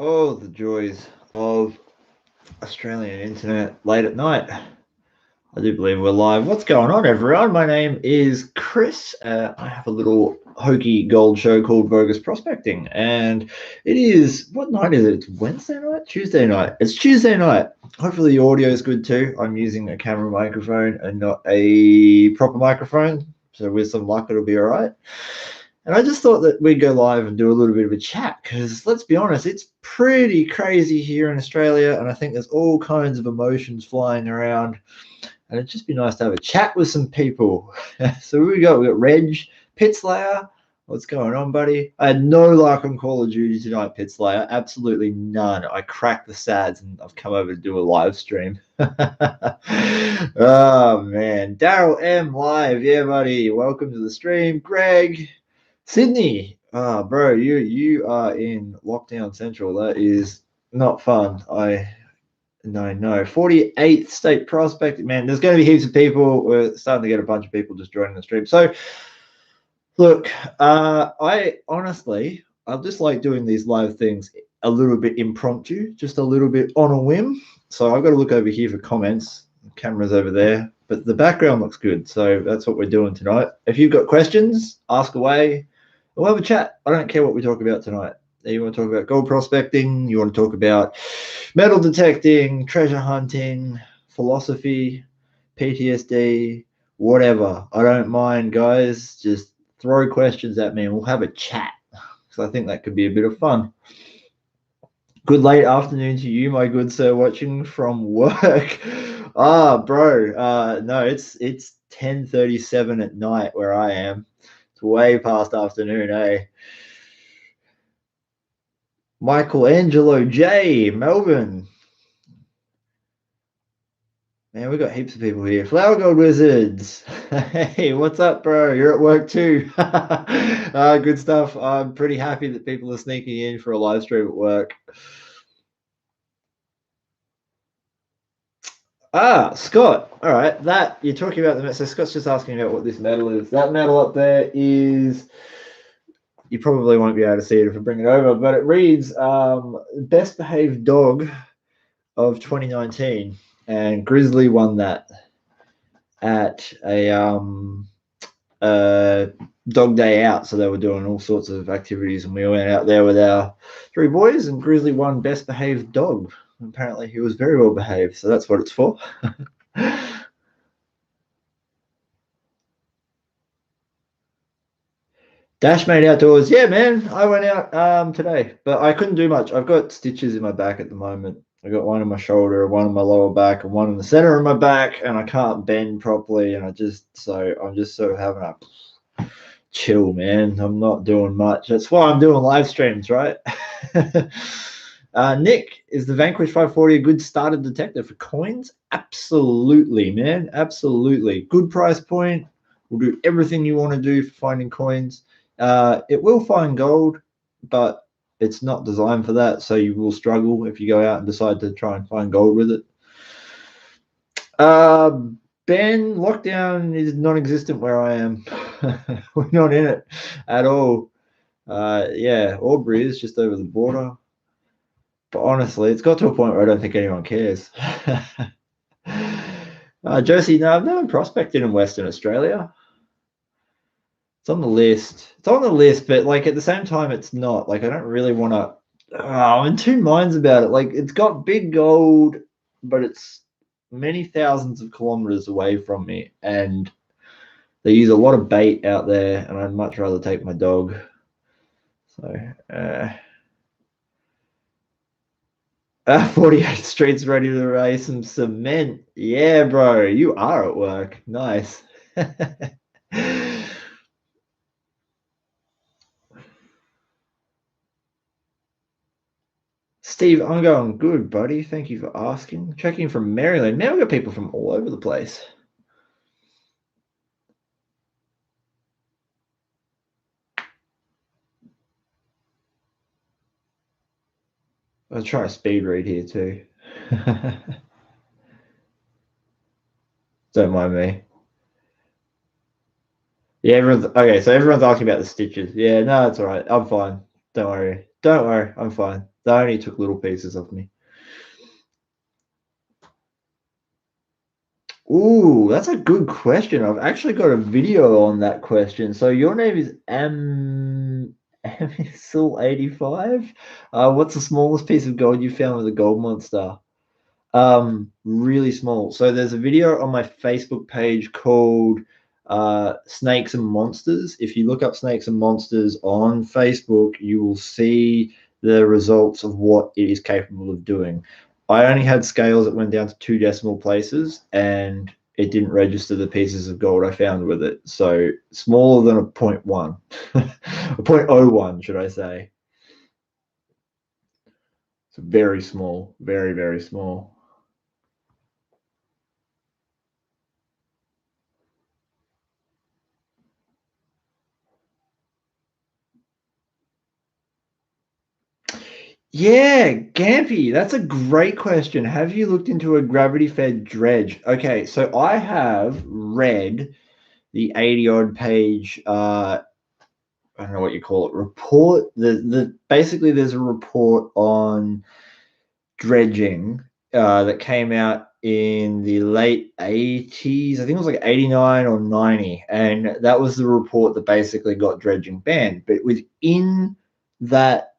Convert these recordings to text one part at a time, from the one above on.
Oh, the joys of Australian internet late at night. I do believe we're live. What's going on, everyone? My name is Chris. I have a little hokey gold show called Vo-Gus Prospecting, and it is, what night is it? It's Wednesday night? Tuesday night. It's Tuesday night. Hopefully the audio is good too. I'm using a camera microphone and not a proper microphone, so with some luck it'll be all right. And I just thought that we'd go live and do a little bit of a chat because, let's be honest, it's pretty crazy here in Australia, and I think there's all kinds of emotions flying around, and it'd just be nice to have a chat with some people. So we got Reg, Pitslayer. What's going on, buddy? I had no luck on Call of Duty tonight, Pitslayer. Absolutely none. I cracked the sads and I've come over to do a live stream. Oh, man. Daryl M live. Yeah, buddy. Welcome to the stream. Greg. Sydney, bro, you are in lockdown central. That is not fun. No. 48th state prospect, man. There's going to be heaps of people. We're starting to get a bunch of people just joining the stream. So, look, I just like doing these live things a little bit impromptu, just a little bit on a whim. So I've got to look over here for comments. The camera's over there, but the background looks good. So that's what we're doing tonight. If you've got questions, ask away. We'll have a chat. I don't care what we talk about tonight. You want to talk about gold prospecting, you want to talk about metal detecting, treasure hunting, philosophy, PTSD, whatever. I don't mind, guys. Just throw questions at me and we'll have a chat. Because I think that could be a bit of fun. Good late afternoon to you, my good sir, watching from work. Bro. No, it's 10:37 at night where I am. It's way past afternoon, eh? Michelangelo J, Melbourne. Man, we got heaps of people here. Flower Gold Wizards. Hey, what's up, bro? You're at work too. Good stuff. I'm pretty happy that people are sneaking in for a live stream at work. Scott. All right, that you're talking about the. So Scott's just asking about what this medal is. That medal up there is. You probably won't be able to see it if I bring it over, but it reads Best Behaved Dog of 2019, and Grizzly won that at a dog day out. So they were doing all sorts of activities, and we went out there with our three boys, and Grizzly won Best Behaved Dog. Apparently, he was very well behaved, so that's what it's for. Dashmate Outdoors. Yeah, man. I went out today, but I couldn't do much. I've got stitches in my back at the moment. I got one in my shoulder, one in my lower back, and one in the center of my back, and I can't bend properly. And I'm just sort of having a chill, man. I'm not doing much. That's why I'm doing live streams, right? Nick, is the Vanquish 540 a good starter detector for coins? Absolutely, man. Absolutely. Good price point. Will do everything you want to do for finding coins. It will find gold, but it's not designed for that, so you will struggle if you go out and decide to try and find gold with it. Ben, lockdown is non-existent where I am. We're not in it at all. Yeah, Aubrey is just over the border. But honestly, it's got to a point where I don't think anyone cares. Josie, no, I've never prospected in Western Australia. It's on the list. It's on the list, but like at the same time, it's not. Like I don't really want to. I'm in two minds about it. Like it's got big gold, but it's many thousands of kilometers away from me, and they use a lot of bait out there, and I'd much rather take my dog. So, 48th Street's ready to raise some cement. Yeah, bro, you are at work. Nice. Steve, I'm going good, buddy. Thank you for asking. Checking from Maryland. Now we've got people from all over the place. I'll try a speed read here too. Don't mind me. Yeah, okay, so everyone's asking about the stitches. Yeah, no, it's all right. I'm fine. Don't worry. Don't worry. I'm fine. They only took little pieces of me. Ooh, that's a good question. I've actually got a video on that question. So your name is Amisul85. What's the smallest piece of gold you found with a gold monster? Really small. So there's a video on my Facebook page called Snakes and Monsters. If you look up Snakes and Monsters on Facebook, you will see the results of what it is capable of doing. I only had scales that went down to 2 decimal places, and it didn't register the pieces of gold I found with it. So smaller than a 0.1, a 0.01, should I say. It's very small, very, very small. Yeah, Gampy, that's a great question. Have you looked into a gravity-fed dredge? Okay, so I have read the 80-odd page I don't know what you call it, report. Basically there's a report on dredging that came out in the late 80s. I think it was like 89 or 90, and that was the report that basically got dredging banned. But within that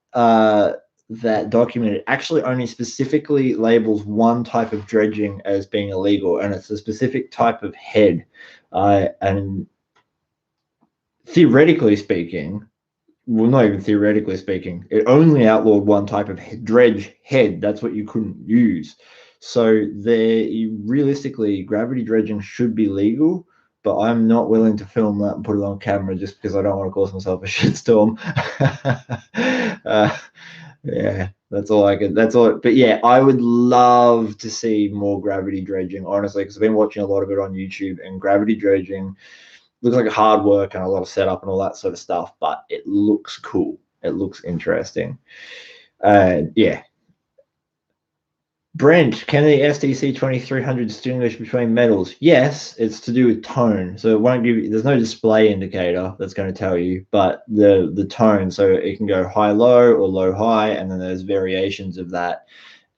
that document, it actually only specifically labels one type of dredging as being illegal, and it's a specific type of head. And theoretically speaking, well, not even theoretically speaking, it only outlawed one type of dredge head. That's what you couldn't use. So realistically, gravity dredging should be legal, but I'm not willing to film that and put it on camera just because I don't want to cause myself a shitstorm. Yeah, that's all I can. That's all. But yeah, I would love to see more gravity dredging, honestly, because I've been watching a lot of it on YouTube, and gravity dredging looks like hard work and a lot of setup and all that sort of stuff, but it looks cool. It looks interesting. Yeah. Brent, can the SDC 2300 distinguish between metals? Yes, it's to do with tone. So it won't give you, there's no display indicator that's going to tell you, but the tone. So it can go high low or low high, and then there's variations of that.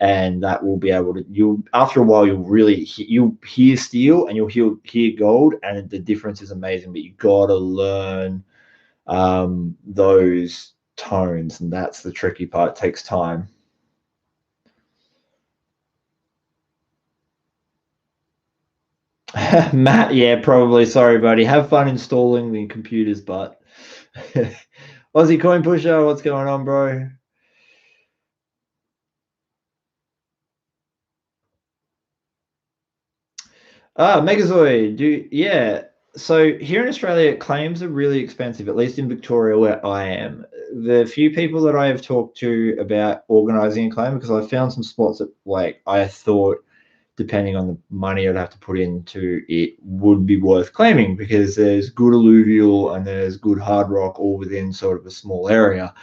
And that will be able to, you after a while you'll hear steel and you'll hear gold, and the difference is amazing. But you gotta learn those tones, and that's the tricky part. It takes time. Matt, yeah, probably. Sorry, buddy. Have fun installing the computers, but Aussie Coin Pusher, what's going on, bro? Megazoid, yeah. So here in Australia, claims are really expensive, at least in Victoria where I am. The few people that I have talked to about organizing a claim, because I found some spots that like I thought, depending on the money I'd have to put into it, would be worth claiming because there's good alluvial and there's good hard rock all within sort of a small area.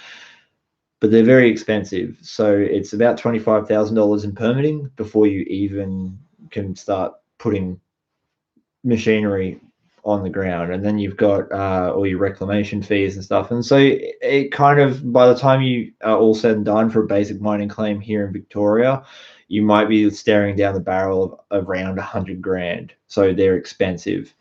But they're very expensive. So it's about $25,000 in permitting before you even can start putting machinery on the ground, and then you've got all your reclamation fees and stuff. And so it kind of, by the time you are all said and done for a basic mining claim here in Victoria, you might be staring down the barrel of around 100 grand. So they're expensive.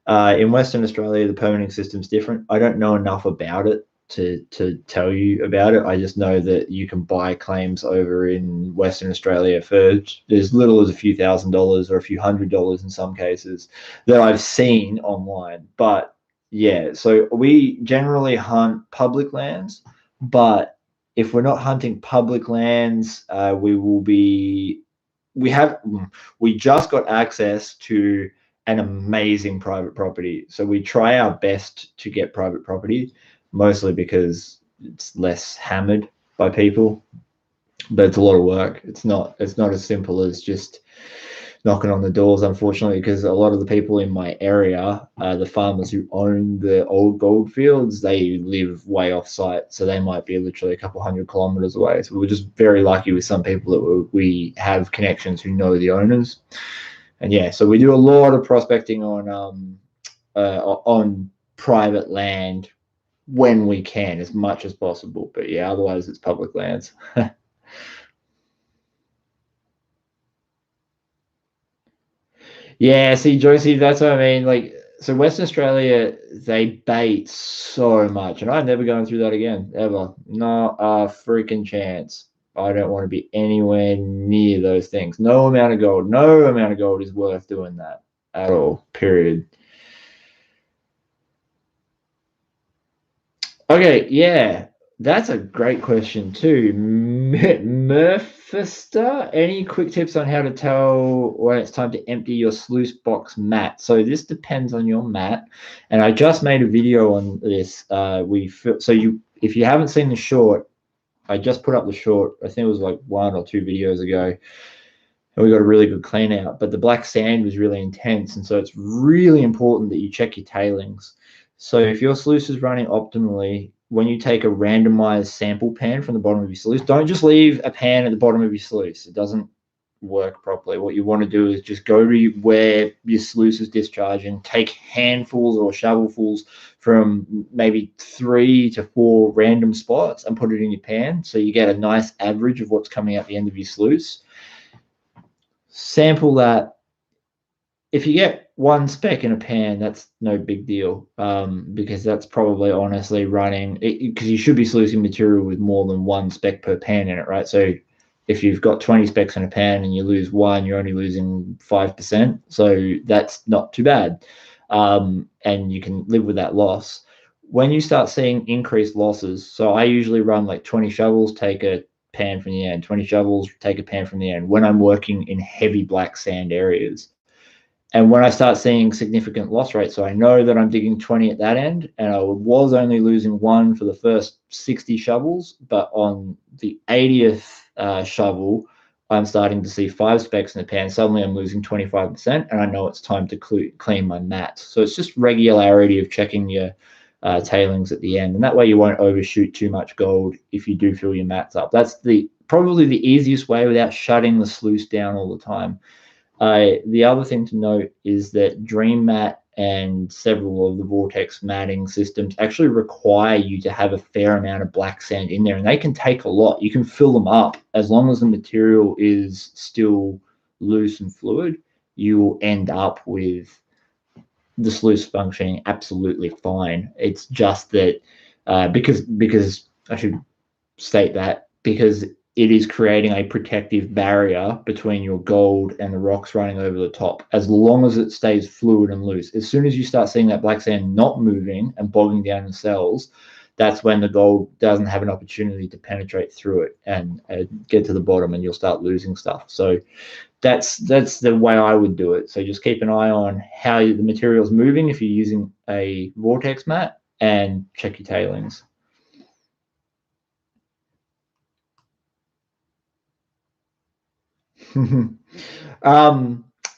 In Western Australia, the permitting system's different. I don't know enough about it to tell you about it. I just know that you can buy claims over in Western Australia for as little as a few $1,000s or a few $100s in some cases that I've seen online. But yeah, so we generally hunt public lands, but if we're not hunting public lands, we just got access to an amazing private property. So we try our best to get private property, mostly because it's less hammered by people, but it's a lot of work. It's not as simple as just knocking on the doors, unfortunately, because a lot of the people in my area, the farmers who own the old gold fields, they live way off site, so they might be literally a couple 100 kilometers away. So we're just very lucky with some people that we have connections who know the owners. And yeah, so we do a lot of prospecting on private land when we can, as much as possible. But yeah, otherwise it's public lands. Yeah, see, Joycey, that's what I mean. Like, so Western Australia, they bait so much, and I'm never going through that again, ever. Not a freaking chance. I don't want to be anywhere near those things. No amount of gold is worth doing that at all, period. Okay, yeah, that's a great question too. Murphister, any quick tips on how to tell when it's time to empty your sluice box mat? So this depends on your mat, and I just made a video on this. So you, if you haven't seen the short, I just put up the short. I think it was like 1 or 2 videos ago, and we got a really good clean out. But the black sand was really intense, and so it's really important that you check your tailings. So if your sluice is running optimally, when you take a randomized sample pan from the bottom of your sluice, don't just leave a pan at the bottom of your sluice. It doesn't work properly. What you want to do is just go to where your sluice is discharging, take handfuls or shovelfuls from maybe 3 to 4 random spots and put it in your pan, so you get a nice average of what's coming out the end of your sluice. Sample that. If you get 1 speck in a pan, that's no big deal, because that's probably honestly running, because you should be sluicing material with more than 1 speck per pan in it, right? So if you've got 20 specks in a pan and you lose one, you're only losing 5%. So that's not too bad. And you can live with that loss. When you start seeing increased losses, so I usually run like 20 shovels, take a pan from the end, 20 shovels, take a pan from the end when I'm working in heavy black sand areas. And when I start seeing significant loss rates, so I know that I'm digging 20 at that end, and I was only losing one for the first 60 shovels, but on the 80th shovel, I'm starting to see 5 specks in the pan. Suddenly I'm losing 25%, and I know it's time to clean my mat. So it's just regularity of checking your tailings at the end, and that way you won't overshoot too much gold if you do fill your mats up. That's probably the easiest way without shutting the sluice down all the time. The other thing to note is that Dream Mat and several of the Vortex matting systems actually require you to have a fair amount of black sand in there, and they can take a lot. You can fill them up as long as the material is still loose and fluid. You will end up with the sluice functioning absolutely fine. It's just that because I should state that because it is creating a protective barrier between your gold and the rocks running over the top, as long as it stays fluid and loose. As soon as you start seeing that black sand not moving and bogging down the cells, that's when the gold doesn't have an opportunity to penetrate through it and get to the bottom, and you'll start losing stuff. So that's the way I would do it. So just keep an eye on how the material is moving if you're using a vortex mat, and check your tailings.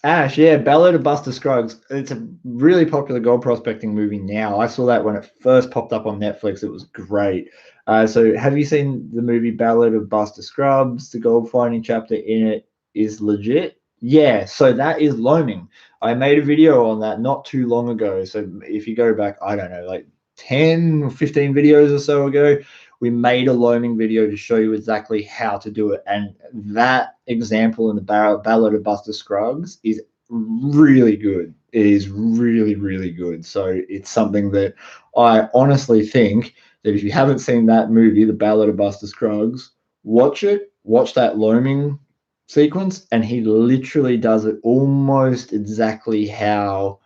Ash, yeah, Ballad of Buster Scruggs. It's a really popular gold prospecting movie now. I saw that when it first popped up on Netflix. It was great. So have you seen the movie Ballad of Buster Scruggs? The gold finding chapter in it is legit. Yeah, so that is loaming. I made a video on that not too long ago. So if you go back, I don't know, like 10 or 15 videos or so ago, we made a loaming video to show you exactly how to do it. And that example in the Ballad of Buster Scruggs is really good. It is really, really good. So it's something that I honestly think that if you haven't seen that movie, The Ballad of Buster Scruggs, watch it, watch that loaming sequence, and he literally does it almost exactly how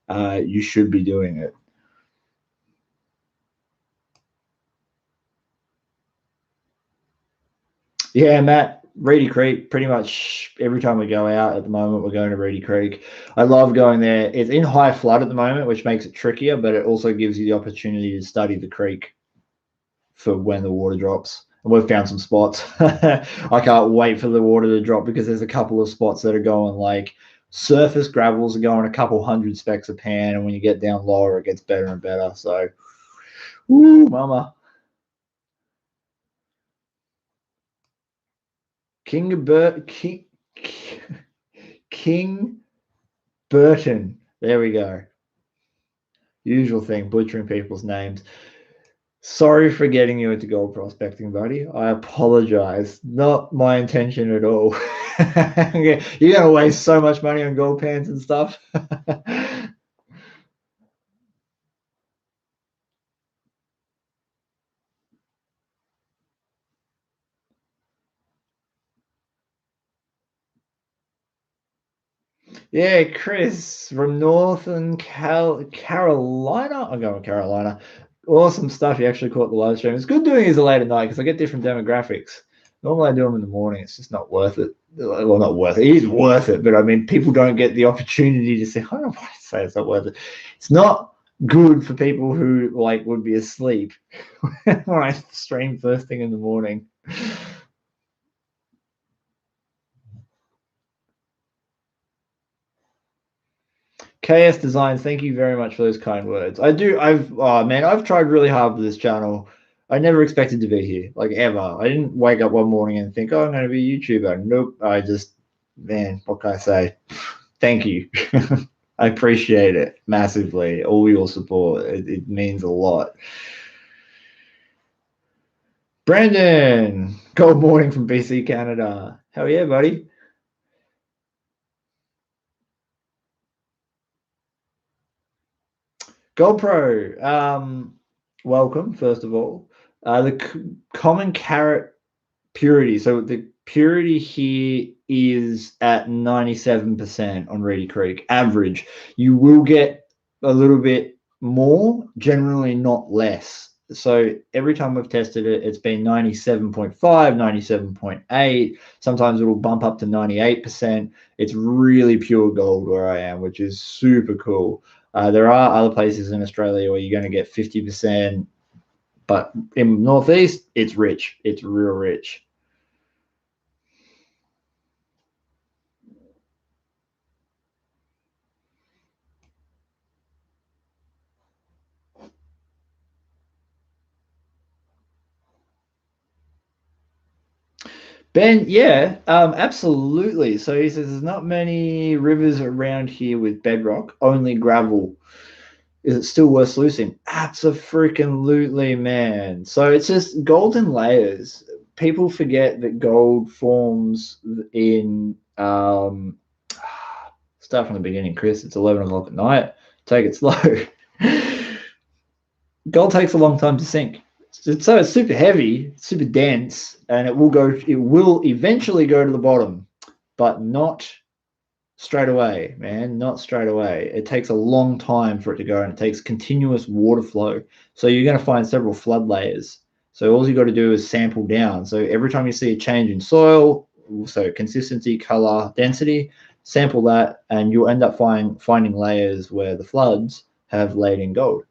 you should be doing it. Yeah, Matt, Reedy Creek, pretty much every time we go out at the moment, we're going to Reedy Creek. I love going there. It's in high flood at the moment, which makes it trickier, but it also gives you the opportunity to study the creek for when the water drops. And we've found some spots. I can't wait for the water to drop because there's a couple of spots that are going like surface gravels are going a couple hundred specks a pan, and when you get down lower, it gets better and better. So, woo, mama. King, King Burton. There we go. Usual thing, butchering people's names. Sorry for getting you into gold prospecting, buddy. I apologize. Not my intention at all. You're gonna waste so much money on gold pans and stuff. Yeah, Chris from Northern Carolina. I'm going with Carolina. Awesome stuff. You actually caught the live stream. It's good doing these late at night because I get different demographics. Normally I do them in the morning. It's just not worth it. Well, not worth it. It is worth it, but I mean, people don't get the opportunity to say, I don't know why I say it's not worth it. It's not good for people who like would be asleep when I stream first thing in the morning. KS Designs, thank you very much for those kind words. I've tried really hard for this channel. I never expected to be here, like ever. I didn't wake up one morning and think, oh, I'm going to be a YouTuber. Nope. Man, what can I say? Thank you. I appreciate it massively. All your support. It means a lot. Brandon, good morning from BC, Canada. Hell yeah, buddy. GoPro, welcome, first of all. The common carrot purity. So the purity here is at 97% on Reedy Creek, average. You will get a little bit more, generally not less. So every time we've tested it, it's been 97.5, 97.8. Sometimes it'll bump up to 98%. It's really pure gold where I am, which is super cool. There are other places in Australia where you're going to get 50%, but in Northeast, it's rich. It's real rich. Ben, yeah, absolutely. So he says there's not many rivers around here with bedrock, only gravel. Is it still worth sluicing? Absolutely, man. So it's just golden layers. People forget that gold forms in start from the beginning, Chris. It's 11 o'clock at night. Take it slow. Gold takes a long time to sink. So it's super heavy, super dense, and it will eventually go to the bottom, but not straight away, man. Not straight away. It takes a long time for it to go, and it takes continuous water flow. So you're going to find several flood layers. So all you got to do is sample down. So every time you see a change in soil, so consistency, color, density, sample that, and you'll end up finding layers where the floods have laid in gold.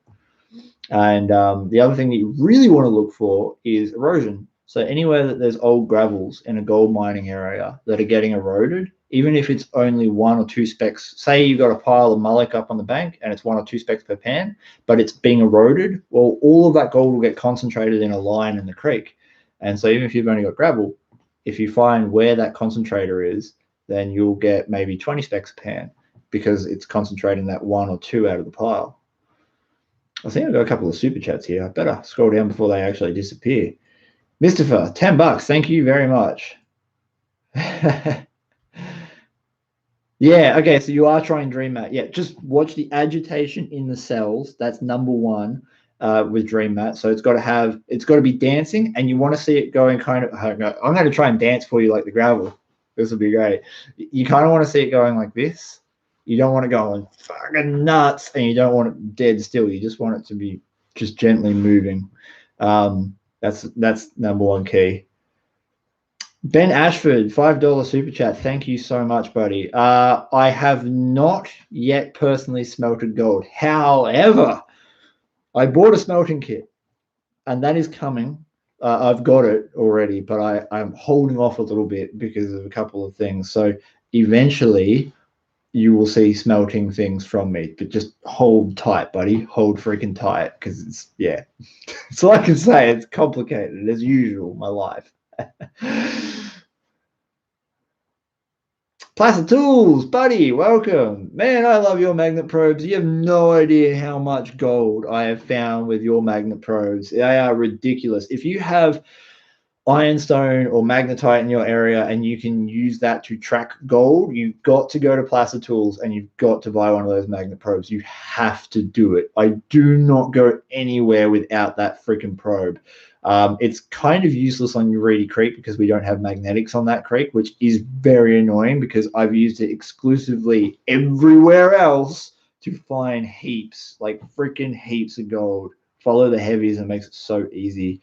And the other thing that you really want to look for is erosion. So anywhere that there's old gravels in a gold mining area that are getting eroded, even if it's only 1 or 2 specks, say you've got a pile of mullock up on the bank and it's 1 or 2 specks per pan, but it's being eroded, well, all of that gold will get concentrated in a line in the creek. And so even if you've only got gravel, if you find where that concentrator is, then you'll get maybe 20 specks a pan because it's concentrating that 1 or 2 out of the pile. I think I've got a couple of super chats here. I better scroll down before they actually disappear. Mustafa, $10. Thank you very much. Yeah, okay, so you are trying Dream Mat. Yeah, just watch the agitation in the cells. That's number one with Dream Mat. So it's got to be dancing, and you want to see it going kind of. I'm going to try and dance for you like the gravel. This will be great. You kind of want to see it going like this. You don't want to go on fucking nuts, and you don't want it dead still. You just want it to be just gently moving. That's number one key. Ben Ashford, $5 super chat. Thank you so much, buddy. I have not yet personally smelted gold. However, I bought a smelting kit, and that is coming. I've got it already, but I'm holding off a little bit because of a couple of things. So eventually, you will see smelting things from me, but just hold tight, buddy. Hold freaking tight, because yeah. So I can say it's complicated as usual. My life. Plastic Tools, buddy, welcome. Man, I love your magnet probes. You have no idea how much gold I have found with your magnet probes. They are ridiculous. If you have ironstone or magnetite in your area and you can use that to track gold, you've got to go to Plastic Tools and you've got to buy one of those magnet probes. You have to do it. I do not go anywhere without that freaking probe. It's kind of useless on your Reedy Creek because we don't have magnetics on that creek, which is very annoying because I've used it exclusively everywhere else to find heaps, like freaking heaps of gold. Follow the heavies and it makes it so easy.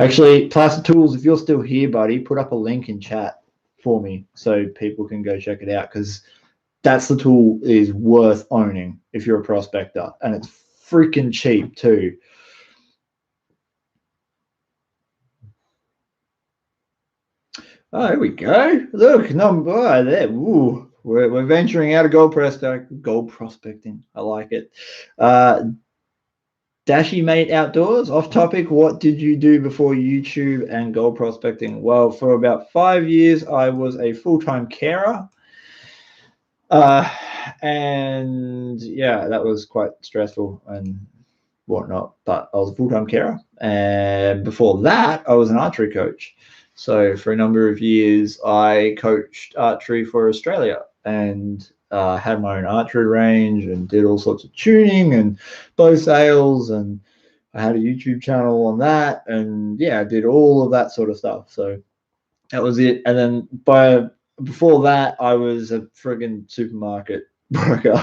Actually, Plastic Tools, if you're still here, buddy, put up a link in chat for me so people can go check it out because that's the tool is worth owning if you're a prospector, and it's freaking cheap too. Oh, here we go. Look, number there. Ooh, we're venturing out of gold prospecting. I like it. Dashy Mate Outdoors, off topic, what did you do before YouTube and gold prospecting? Well, for about 5 years, I was a full-time carer. And yeah, that was quite stressful and whatnot, but I was a full-time carer. And before that, I was an archery coach. So for a number of years, I coached archery for Australia and had my own archery range and did all sorts of tuning and bow sales, and I had a YouTube channel on that, and yeah, I did all of that sort of stuff. So that was it. And then before that, I was a friggin' supermarket worker,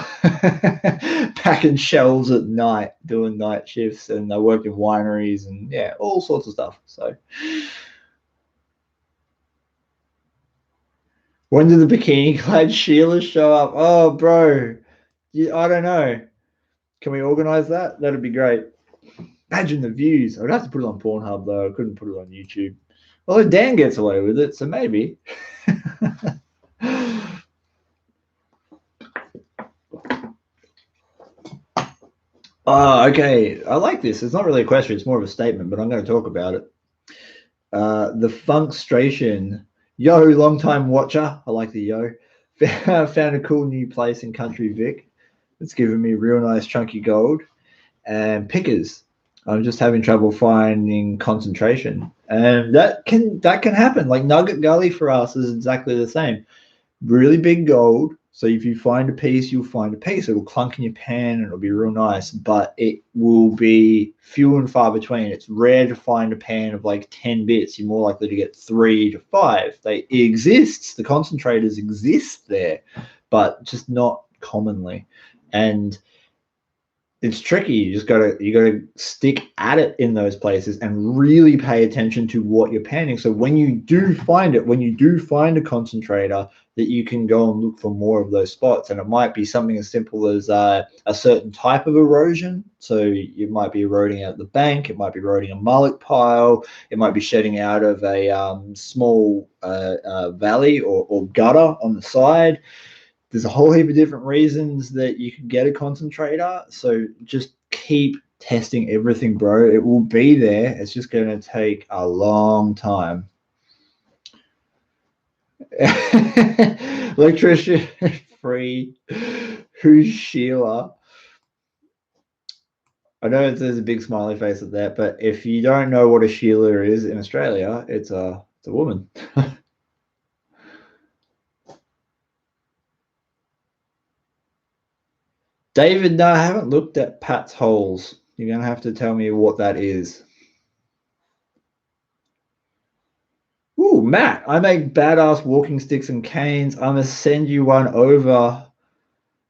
packing shelves at night, doing night shifts, and I worked in wineries and yeah, all sorts of stuff. So when did the bikini clad Sheila show up? Oh, bro, I don't know. Can we organize that? That'd be great. Imagine the views. I would have to put it on Pornhub though. I couldn't put it on YouTube. Although Dan gets away with it, so maybe. Oh, okay. I like this. It's not really a question. It's more of a statement, but I'm going to talk about it. The Funkstration. Yo, long time watcher. I like the yo. Found a cool new place in Country Vic. It's given me real nice chunky gold and pickers. I'm just having trouble finding concentration, and that can happen. Like Nugget Gully for us is exactly the same. Really big gold. So if you find a piece, you'll find a piece. It'll clunk in your pan and it'll be real nice, but it will be few and far between. It's rare to find a pan of like 10 bits. You're more likely to get 3 to 5. They exist. The concentrators exist there, but just not commonly. And it's tricky. You gotta stick at it in those places and really pay attention to what you're panning. So when you do find a concentrator, that you can go and look for more of those spots. And it might be something as simple as a certain type of erosion. So you might be eroding out the bank. It might be eroding a mullock pile. It might be shedding out of a small valley or gutter on the side. There's a whole heap of different reasons that you can get a concentrator. So just keep testing everything, bro. It will be there. It's just going to take a long time. Electrician free. Who's Sheila? I know there's a big smiley face at that, but if you don't know what a Sheila is in Australia, it's a woman. David, no, I haven't looked at Pat's holes. You're going to have to tell me what that is. Ooh, Matt, I make badass walking sticks and canes. I'm going to send you one over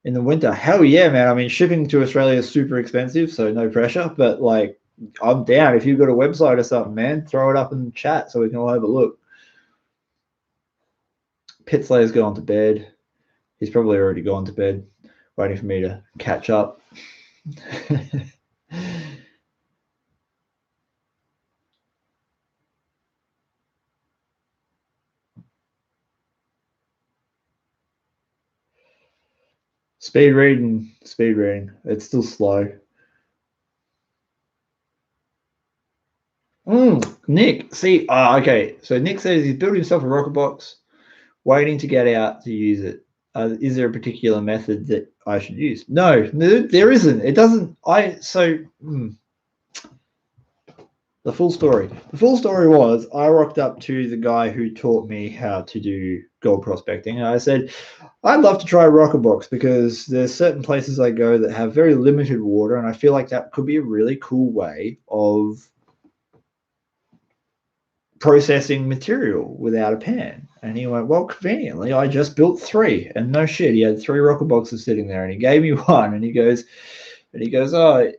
in the winter. Hell yeah, man. I mean, shipping to Australia is super expensive, so no pressure. But, like, I'm down. If you've got a website or something, man, throw it up in the chat so we can all have a look. Pitslayer's gone to bed. He's probably already gone to bed, waiting for me to catch up. Speed reading. It's still slow. Nick, see, okay. So Nick says he's built himself a rocket box. waiting to get out to use it. Is there a particular method that I should use? No, there isn't. It doesn't. The full story. The full story was I rocked up to the guy who taught me how to do gold prospecting, and I said, I'd love to try rocker box because there's certain places I go that have very limited water, and I feel like that could be a really cool way of processing material without a pan. And he went, well, conveniently, I just built 3. And no shit, he had 3 rocker boxes sitting there, and he gave me one, and he goes, oh,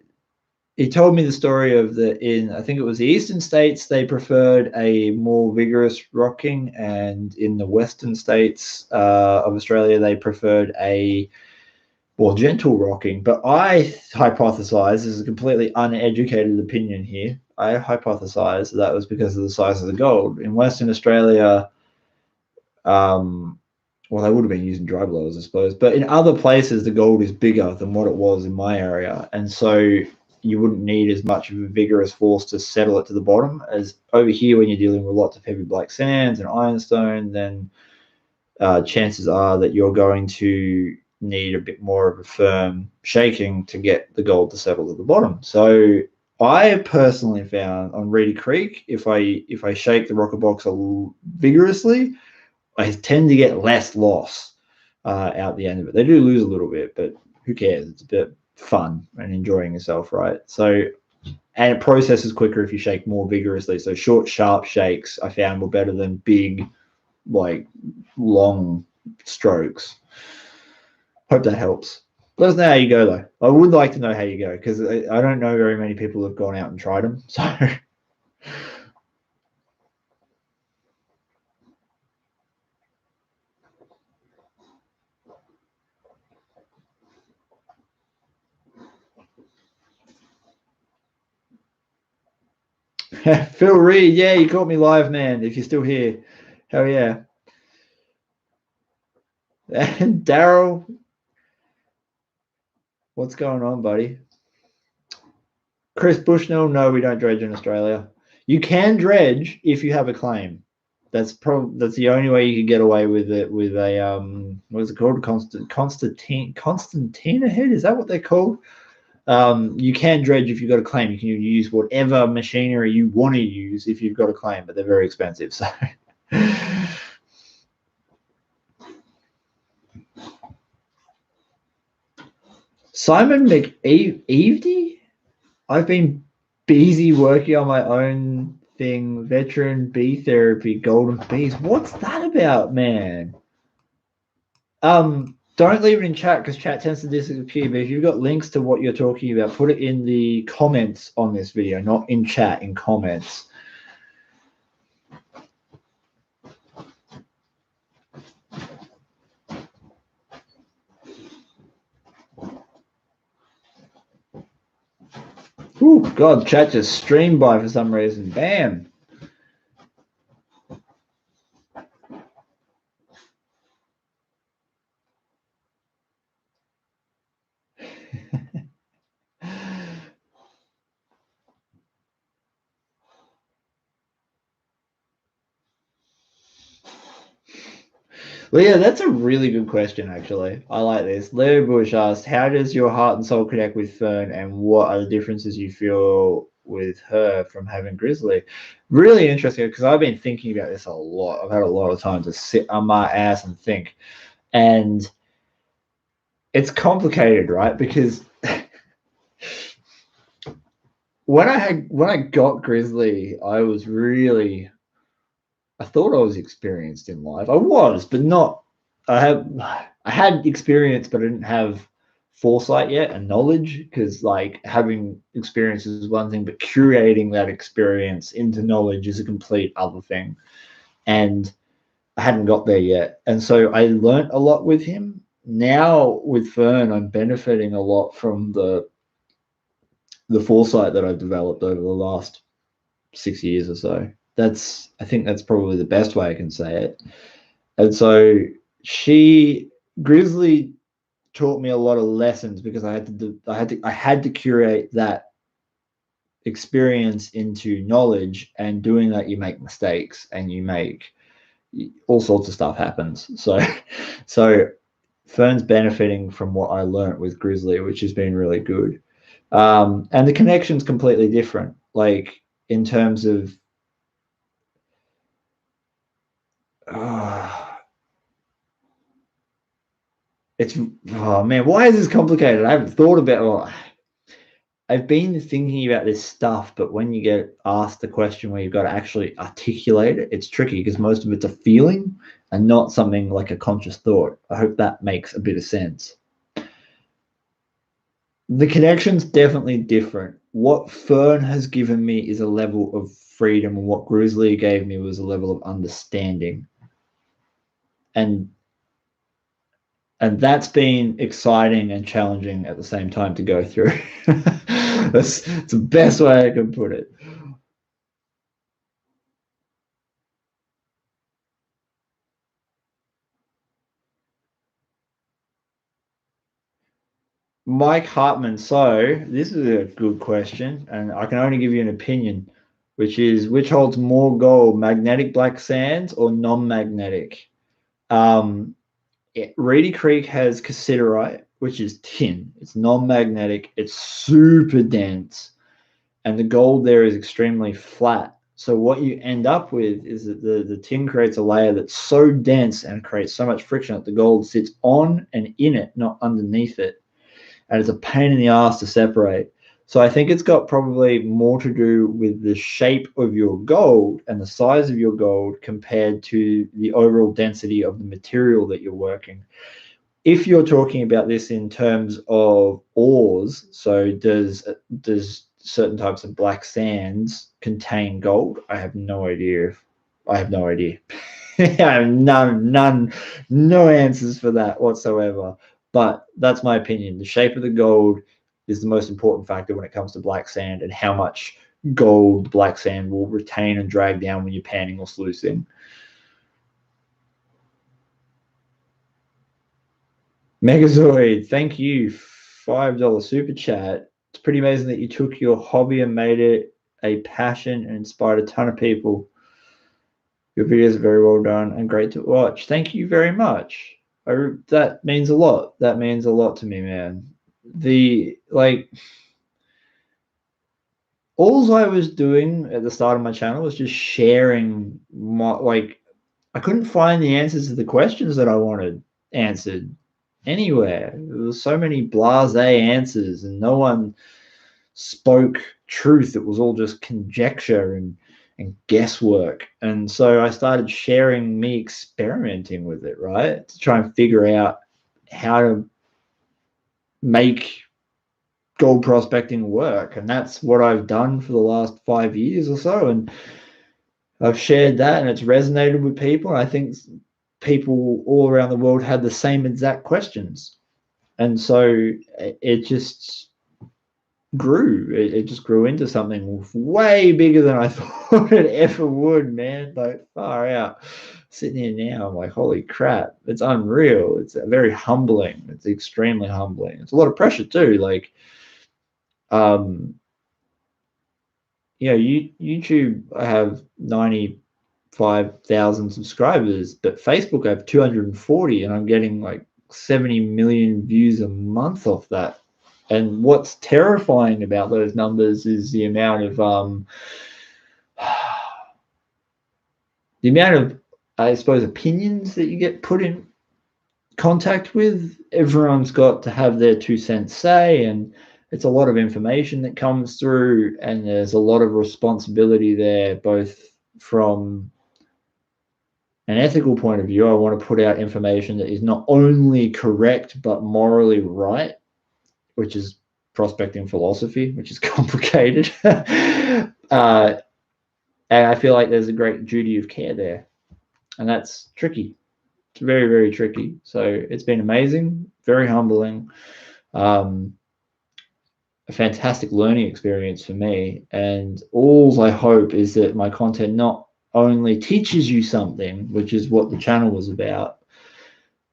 he told me the story of I think it was the eastern states, they preferred a more vigorous rocking, and in the western states of Australia, they preferred a more gentle rocking. But I hypothesize, this is a completely uneducated opinion here, I hypothesize that was because of the size of the gold. In Western Australia, well, they would have been using dry blowers, I suppose, but in other places, the gold is bigger than what it was in my area, and so you wouldn't need as much of a vigorous force to settle it to the bottom as over here when you're dealing with lots of heavy black sands and ironstone. Then chances are that you're going to need a bit more of a firm shaking to get the gold to settle to the bottom. So I personally found on Reedy Creek, if I shake the rocker box vigorously, I tend to get less loss out the end of it. They do lose a little bit, but who cares? It's a bit fun and enjoying yourself, right? So, and it processes quicker if you shake more vigorously. So short, sharp shakes I found were better than big, like long strokes. Hope that helps. Let us know how you go, though. I would like to know how you go because I don't know very many people who've gone out and tried them. So. Phil Reed, yeah, you caught me live, man. If you're still here, hell yeah. And Daryl, what's going on, buddy? Chris Bushnell, no, we don't dredge in Australia. You can dredge if you have a claim. That's the only way you can get away with it with a what is it called? Constantina head? Is that what they're called? You can dredge if you've got a claim. You can use whatever machinery you want to use if you've got a claim, but they're very expensive. So Simon McEvedy? I've been busy working on my own thing, veteran bee therapy, golden bees. What's that about, man? Don't leave it in chat because chat tends to disappear. But if you've got links to what you're talking about, put it in the comments on this video, not in chat, in comments. Oh God, chat just streamed by for some reason. Bam. Leah, that's a really good question, actually. I like this. Leo Bush asked, how does your heart and soul connect with Fern, and what are the differences you feel with her from having Grizzly? Really interesting, because I've been thinking about this a lot. I've had a lot of time to sit on my ass and think. And it's complicated, right? Because when I got Grizzly, I thought I was experienced in life. I was, but not. I had experience, but I didn't have foresight yet and knowledge, because like having experience is one thing, but curating that experience into knowledge is a complete other thing. And I hadn't got there yet. And so I learned a lot with him. Now with Fern, I'm benefiting a lot from the foresight that I've developed over the last 6 years or so. I think that's probably the best way I can say it. And so Grizzly taught me a lot of lessons, because I had to curate that experience into knowledge, and doing that you make mistakes and you make all sorts of stuff happens. So Fern's benefiting from what I learnt with Grizzly, which has been really good. And the connection's completely different, like in terms of it's oh man, why is this complicated? I haven't thought about well, I've been thinking about this stuff, but when you get asked the question where you've got to actually articulate it, it's tricky because most of it's a feeling and not something like a conscious thought. I hope that makes a bit of sense. The connection's definitely different. What Fern has given me is a level of freedom, and what Grizzly gave me was a level of understanding. And that's been exciting and challenging at the same time to go through. That's the best way I can put it. Mike Hartman. So this is a good question, and I can only give you an opinion, which is which holds more gold, magnetic black sands or non-magnetic? Reedy Creek has cassiterite, which is tin. It's non-magnetic. It's super dense, and the gold there is extremely flat. So what you end up with is that the tin creates a layer that's so dense and creates so much friction that the gold sits on and in it, not underneath it. And it's a pain in the ass to separate. So I think it's got probably more to do with the shape of your gold and the size of your gold compared to the overall density of the material that you're working. If you're talking about this in terms of ores, so does certain types of black sands contain gold? I have no idea. I have no idea. I have no answers for that whatsoever. But that's my opinion. The shape of the gold is the most important factor when it comes to black sand and how much gold black sand will retain and drag down when you're panning or sluicing. Megazoid, thank you. $5 super chat. It's pretty amazing that you took your hobby and made it a passion and inspired a ton of people. Your videos are very well done and great to watch. Thank you very much. That means a lot. That means a lot to me, man. The like all I was doing at the start of my channel was just sharing my like I couldn't find the answers to the questions that I wanted answered anywhere. There was so many blasé answers and no one spoke truth. It was all just conjecture and guesswork. And so I started sharing me experimenting with it, right? To try and figure out how to make gold prospecting work. And that's what I've done for the last 5 years or so. And I've shared that and it's resonated with people. And I think people all around the world had the same exact questions. And so it just grew. It just grew into something way bigger than I thought it ever would, man. Like far out. Sitting here now, I'm like, holy crap, it's unreal. It's very humbling. It's extremely humbling. It's a lot of pressure too. Like, YouTube, I have 95,000 subscribers, but Facebook I have 240, and I'm getting like 70 million views a month off that. And what's terrifying about those numbers is the amount of I suppose opinions that you get put in contact with. Everyone's got to have their 2 cents say, and it's a lot of information that comes through, and there's a lot of responsibility there, both from an ethical point of view. I want to put out information that is not only correct but morally right, which is prospecting philosophy, which is complicated. And I feel like there's a great duty of care there, and that's tricky. It's very, very tricky. So it's been amazing, very humbling, a fantastic learning experience for me. And all I hope is that my content not only teaches you something, which is what the channel was about,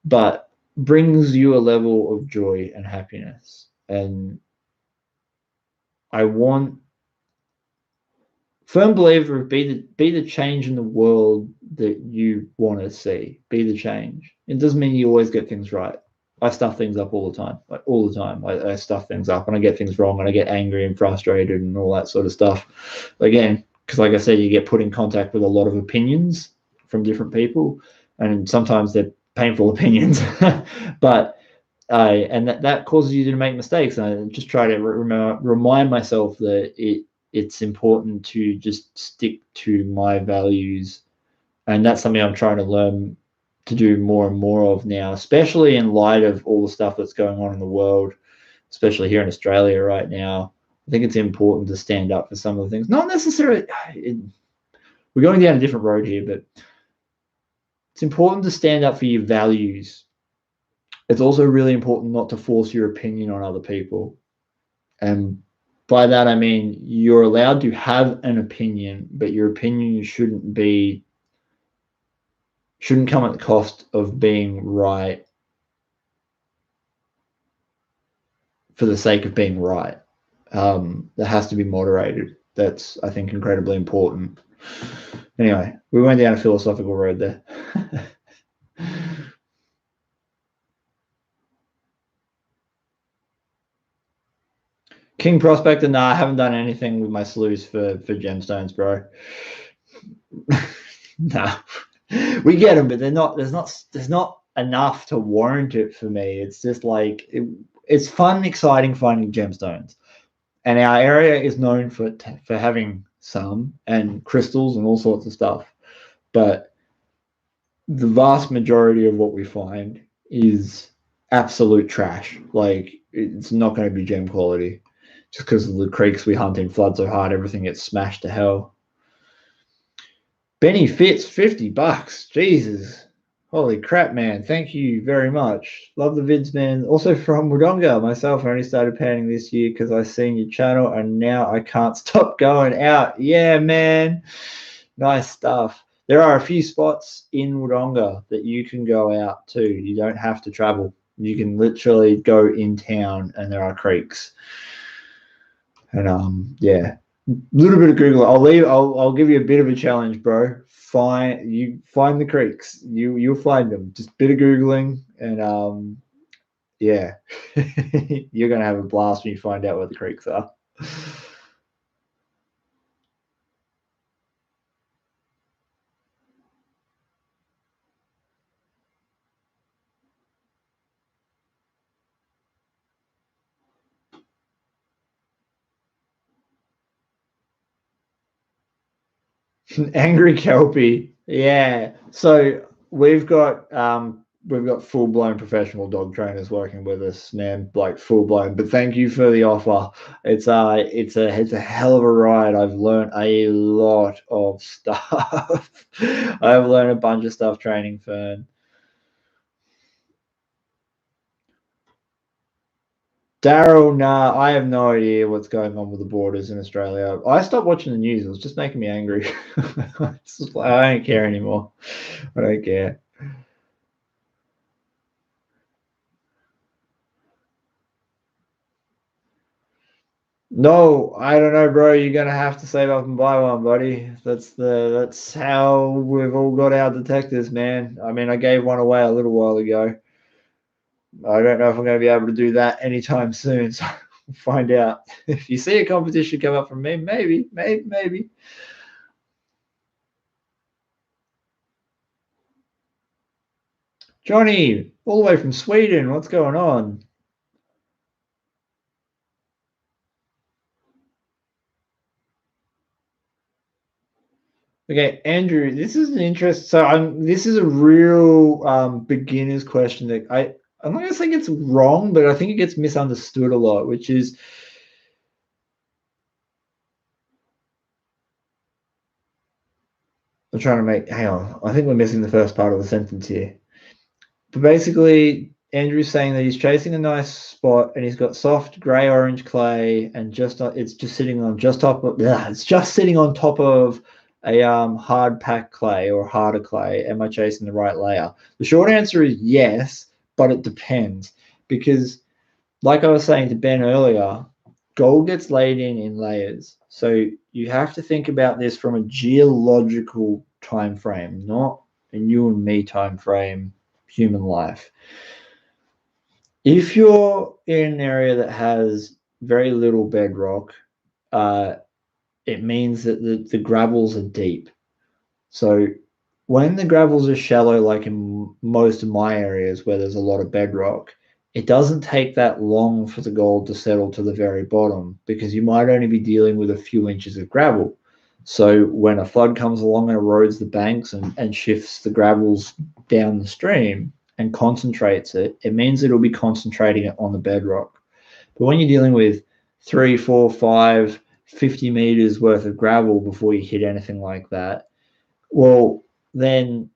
but brings you a level of joy and happiness. And I want firm believer of be the change in the world, that you want to see. Be the change. It doesn't mean you always get things right. I stuff things up all the time, like all the time. I stuff things up and I get things wrong and I get angry and frustrated and all that sort of stuff. Again, because like I said, you get put in contact with a lot of opinions from different people, and sometimes they're painful opinions, but and that causes you to make mistakes. And I just try to remind myself that it's important to just stick to my values, and that's something I'm trying to learn to do more and more of now, especially in light of all the stuff that's going on in the world, especially here in Australia right now. I think it's important to stand up for some of the things. Not necessarily, we're going down a different road here, but it's important to stand up for your values. It's also really important not to force your opinion on other people. And by that, I mean, you're allowed to have an opinion, but your opinion shouldn't come at the cost of being right for the sake of being right. That has to be moderated. That's, I think, incredibly important. Anyway, we went down a philosophical road there. King Prospector, nah, I haven't done anything with my sluice for gemstones, bro. Nah, we get them, but there's not enough to warrant it for me. It's just like it's fun, exciting finding gemstones, and our area is known for having some and crystals and all sorts of stuff. But the vast majority of what we find is absolute trash. Like, it's not going to be gem quality. Just because of the creeks we hunt in flood so hard, everything gets smashed to hell. Benny Fitz, $50. Jesus. Holy crap, man. Thank you very much. Love the vids, man. Also from Wodonga. Myself, I only started panning this year because I seen your channel and now I can't stop going out. Yeah, man. Nice stuff. There are a few spots in Wodonga that you can go out to. You don't have to travel. You can literally go in town and there are creeks. And yeah, a little bit of Google. I'll give you a bit of a challenge, bro. Find the creeks. You'll find them. Just a bit of Googling, and yeah, you're gonna have a blast when you find out where the creeks are. Angry Kelpie. Yeah. So we've got full blown professional dog trainers working with us, man, like full blown. But thank you for the offer. It's a hell of a ride. I've learned a lot of stuff. I've learned a bunch of stuff training Fern. Daryl, nah, I have no idea what's going on with the borders in Australia. I stopped watching the news. It was just making me angry. I don't care anymore. I don't care. No, I don't know, bro. You're gonna have to save up and buy one, buddy. That's how we've all got our detectors, man. I mean, I gave one away a little while ago. I don't know if I'm gonna be able to do that anytime soon. So we'll find out. If you see a competition come up from me, maybe. Johnny, all the way from Sweden. What's going on? Okay, Andrew, this is an interest. So this is a real beginner's question that I'm not gonna say it's wrong, but I think it gets misunderstood a lot, which is I'm trying to make. Hang on, I think we're missing the first part of the sentence here. But basically, Andrew's saying that he's chasing a nice spot and he's got soft grey orange clay and it's just sitting on top of a hard packed clay or harder clay. Am I chasing the right layer? The short answer is yes, but it depends, because like I was saying to Ben earlier, gold gets laid in layers. So you have to think about this from a geological time frame, not in you and me time frame, human life. If you're in an area that has very little bedrock, it means that the gravels are deep. So when the gravels are shallow, like in most of my areas where there's a lot of bedrock, it doesn't take that long for the gold to settle to the very bottom because you might only be dealing with a few inches of gravel. So when a flood comes along and erodes the banks and shifts the gravels down the stream and concentrates it, it means it'll be concentrating it on the bedrock. But when you're dealing with 3, 4, 5, 50 meters worth of gravel before you hit anything like that, well, then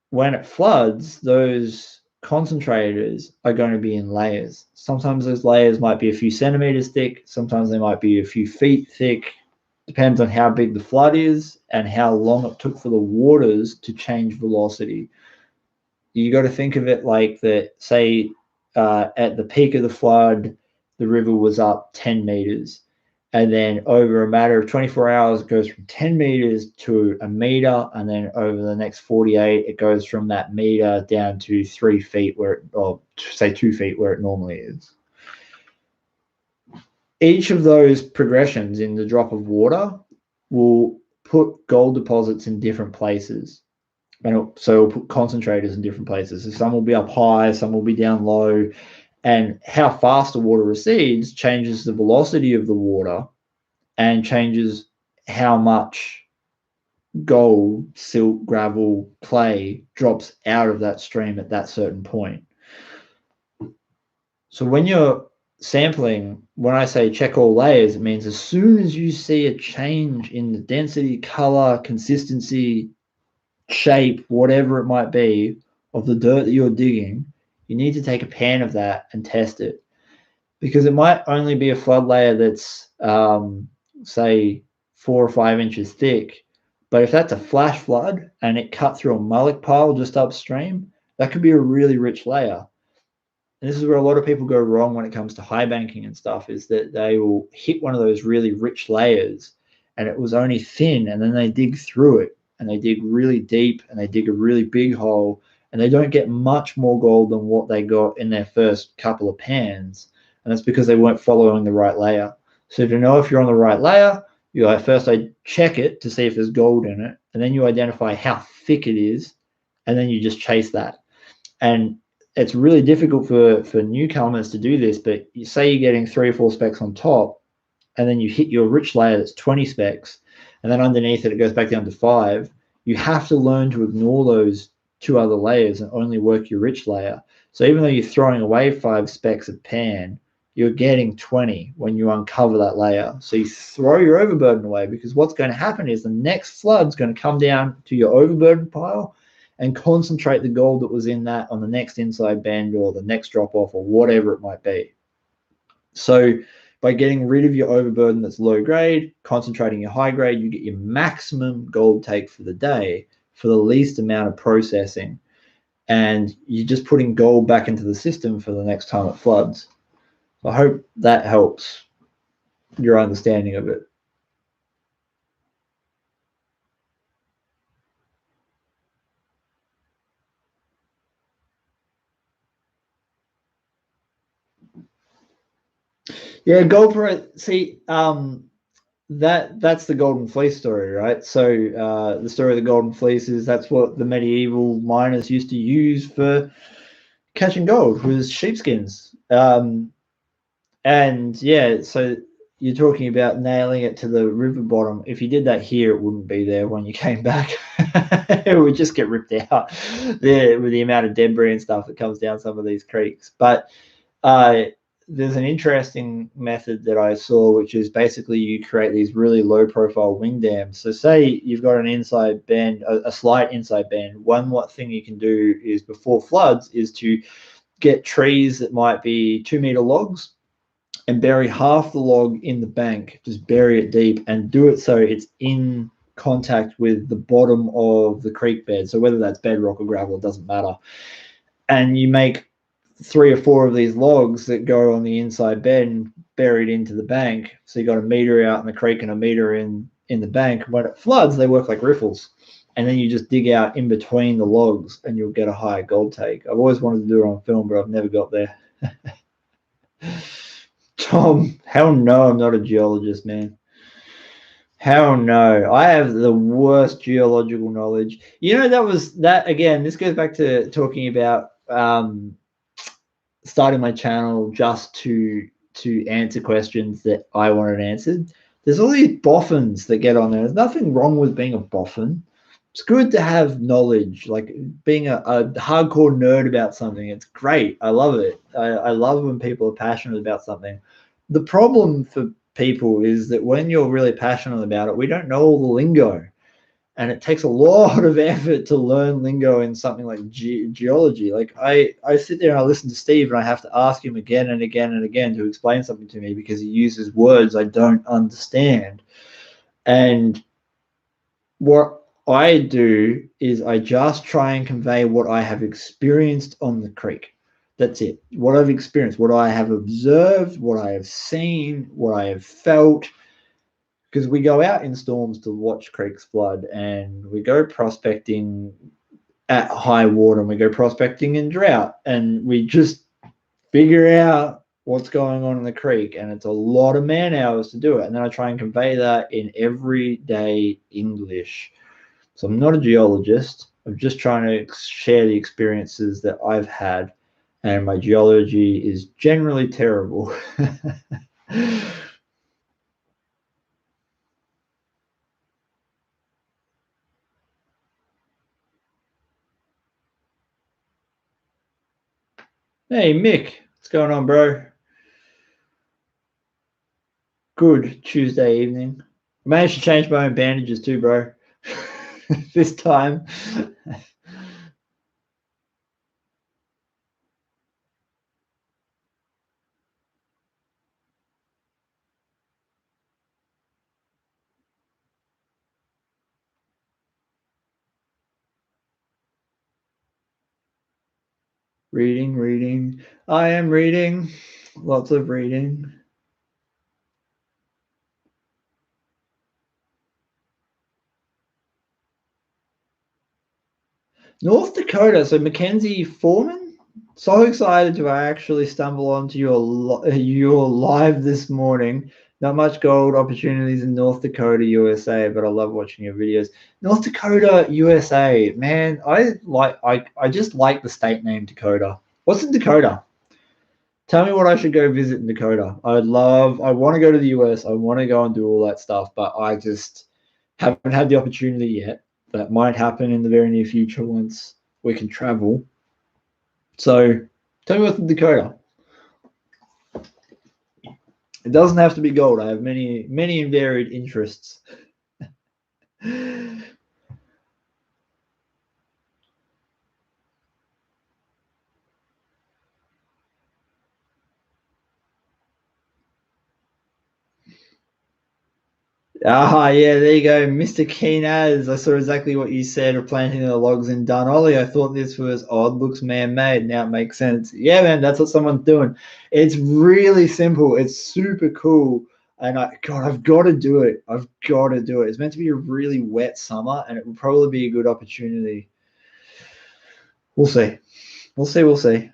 when it floods, those concentrators are going to be in layers. Sometimes those layers might be a few centimeters thick, sometimes they might be a few feet thick. Depends on how big the flood is and how long it took for the waters to change velocity. You got to think of it like that, say, at the peak of the flood, the river was up 10 meters. And then over a matter of 24 hours, it goes from 10 meters to a meter. And then over the next 48, it goes from that meter down to 3 feet or say 2 feet where it normally is. Each of those progressions in the drop of water will put gold deposits in different places. And so it'll put concentrators in different places. So some will be up high, some will be down low. And how fast the water recedes changes the velocity of the water and changes how much gold, silt, gravel, clay drops out of that stream at that certain point. So when you're sampling, when I say check all layers, it means as soon as you see a change in the density, color, consistency, shape, whatever it might be, of the dirt that you're digging, you need to take a pan of that and test it. Because it might only be a flood layer that's, say, 4 or 5 inches thick. But if that's a flash flood and it cut through a mullock pile just upstream, that could be a really rich layer. And this is where a lot of people go wrong when it comes to high banking and stuff, is that they will hit one of those really rich layers and it was only thin, and then they dig through it and they dig really deep and they dig a really big hole and they don't get much more gold than what they got in their first couple of pans. And that's because they weren't following the right layer. So to know if you're on the right layer, first I check it to see if there's gold in it, and then you identify how thick it is, and then you just chase that. And it's really difficult for newcomers to do this, but you say you're getting 3 or 4 specks on top, and then you hit your rich layer that's 20 specks, and then underneath it goes back down to 5. You have to learn to ignore those 2 other layers and only work your rich layer. So even though you're throwing away 5 specks of pan, you're getting 20 when you uncover that layer. So you throw your overburden away, because what's going to happen is the next flood's going to come down to your overburden pile and concentrate the gold that was in that on the next inside bend or the next drop off or whatever it might be. So by getting rid of your overburden that's low grade, concentrating your high grade, you get your maximum gold take for the day for the least amount of processing. And you're just putting gold back into the system for the next time it floods. I hope that helps your understanding of it. Yeah, gold price. See, that's the Golden Fleece story, right? So the story of the Golden Fleece is that's what the medieval miners used to use for catching gold, was sheepskins. And yeah, so you're talking about nailing it to the river bottom. If you did that here, it wouldn't be there when you came back. It would just get ripped out there with the amount of debris and stuff that comes down some of these creeks. But there's an interesting method that I saw, which is basically you create these really low profile wing dams. So say you've got an inside bend, a slight inside bend. One thing you can do is before floods is to get trees that might be 2-meter logs and bury half the log in the bank, just bury it deep and do it so it's in contact with the bottom of the creek bed. So whether that's bedrock or gravel, it doesn't matter. And you make 3 or 4 of these logs that go on the inside bed buried into the bank. So you got a meter out in the creek and a meter in the bank. When it floods, they work like riffles. and then you just dig out in between the logs and you'll get a higher gold take. I've always wanted to do it on film, but I've never got there. Tom, hell no, I'm not a geologist, man. Hell no. I have the worst geological knowledge. You know, that again, this goes back to talking about starting my channel just to answer questions that I wanted answered. There's all these boffins that get on there. There's nothing wrong with being a boffin. It's good to have knowledge, like being a hardcore nerd about something. It's great. I love it. I love when people are passionate about something. The problem for people is that when you're really passionate about it, we don't know all the lingo, and it takes a lot of effort to learn lingo in something like geology. Like I sit there and I listen to Steve and I have to ask him again and again and again to explain something to me because he uses words I don't understand. And what I do is I just try and convey what I have experienced on the creek. That's it. What I've experienced, what I have observed, what I have seen, what I have felt. Because we go out in storms to watch creeks flood, and we go prospecting at high water, and we go prospecting in drought, and we just figure out what's going on in the creek, and it's a lot of man hours to do it. And then I try and convey that in everyday English. So I'm not a geologist. I'm just trying to share the experiences that I've had, and my geology is generally terrible. Hey, Mick, what's going on, bro? Good Tuesday evening. I managed to change my own bandages too, bro. This time. Reading. I am reading. Lots of reading. North Dakota. So Mackenzie Foreman. So excited to actually stumble onto your live this morning. Not much gold opportunities in North Dakota, USA, but I love watching your videos. North Dakota, USA, man. I just like the state name Dakota. What's in Dakota? Tell me what I should go visit in Dakota. I want to go to the US. I want to go and do all that stuff, but I just haven't had the opportunity yet. That might happen in the very near future once we can travel. So tell me what's in Dakota. It doesn't have to be gold. I have many and varied interests. Yeah, there you go, Mr. Keenaz. I saw exactly what you said of planting the logs in Dunolly. I thought this was odd, looks man-made. Now it makes sense. Yeah, man, that's what someone's doing. It's really simple. It's super cool. And I've got to do it. I've got to do it. It's meant to be a really wet summer, and it will probably be a good opportunity. We'll see. We'll see.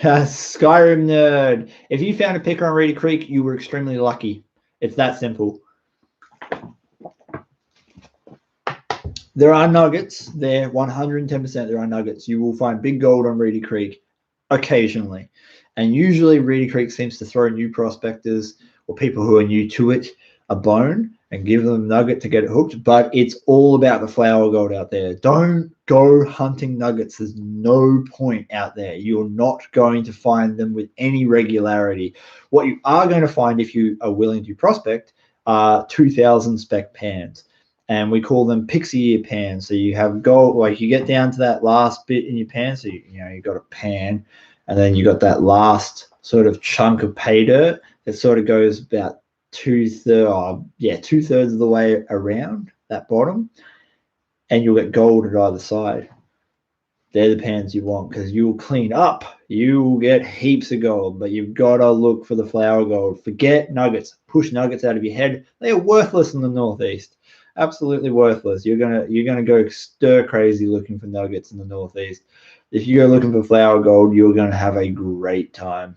Skyrim nerd. If you found a picker on Reedy Creek, you were extremely lucky. It's that simple. There are nuggets there, 110%. There are nuggets. You will find big gold on Reedy Creek occasionally. And usually Reedy Creek seems to throw new prospectors or people who are new to it a bone and give them a nugget to get it hooked. But it's all about the flower gold out there. Don't go hunting nuggets. There's no point out there. You're not going to find them with any regularity. What you are going to find if you are willing to prospect are 2000 spec pans. And we call them pixie ear pans. So you have gold, like you get down to that last bit in your pan. So you got a pan, and then you got that last sort of chunk of pay dirt that sort of goes about two-thirds of the way around that bottom, and you'll get gold at either side. They're the pans you want because you'll clean up You will get heaps of gold, but you've got to look for the flower gold. Forget nuggets. Push nuggets out of your head. They are worthless in the Northeast. Absolutely worthless. You're gonna go stir crazy looking for nuggets in the Northeast. If you go looking for flower gold, you're gonna have a great time.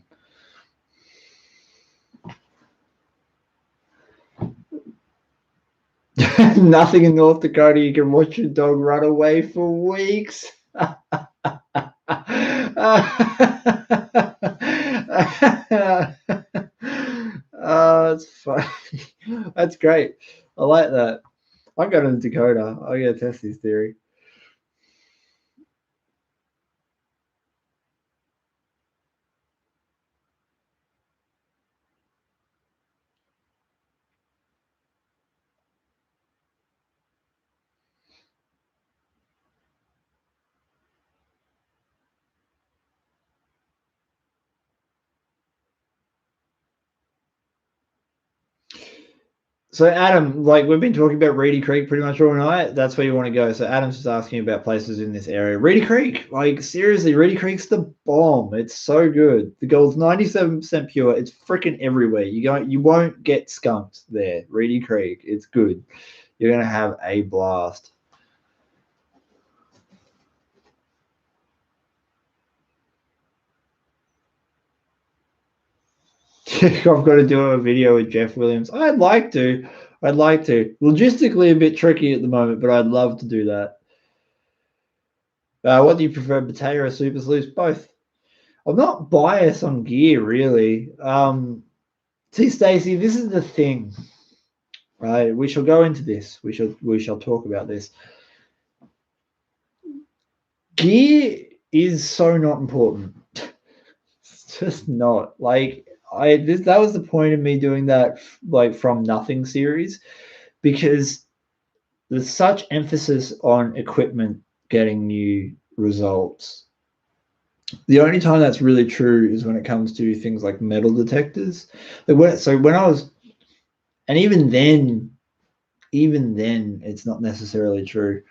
Nothing in North Dakota. You can watch your dog run away for weeks. Oh, that's funny. That's great. I like that. I'm going to Dakota. I'm going to test this theory. So Adam, like we've been talking about Reedy Creek pretty much all night. That's where you want to go. So Adam's just asking about places in this area. Reedy Creek, like seriously, Reedy Creek's the bomb. It's so good. The gold's 97% pure. It's freaking everywhere. You won't get skunked there. Reedy Creek, it's good. You're gonna have a blast. I've got to do a video with Jeff Williams. I'd like to. I'd like to. Logistically, a bit tricky at the moment, but I'd love to do that. What do you prefer, potato or super sluice? Both. I'm not biased on gear, really. See, Stacey, this is the thing, right? We shall go into this. We shall talk about this. Gear is so not important. It's just not. Like that was the point of me doing that like from nothing series, because there's such emphasis on equipment getting you results. The only time that's really true is when it comes to things like metal detectors. So when I was, and even then, it's not necessarily true.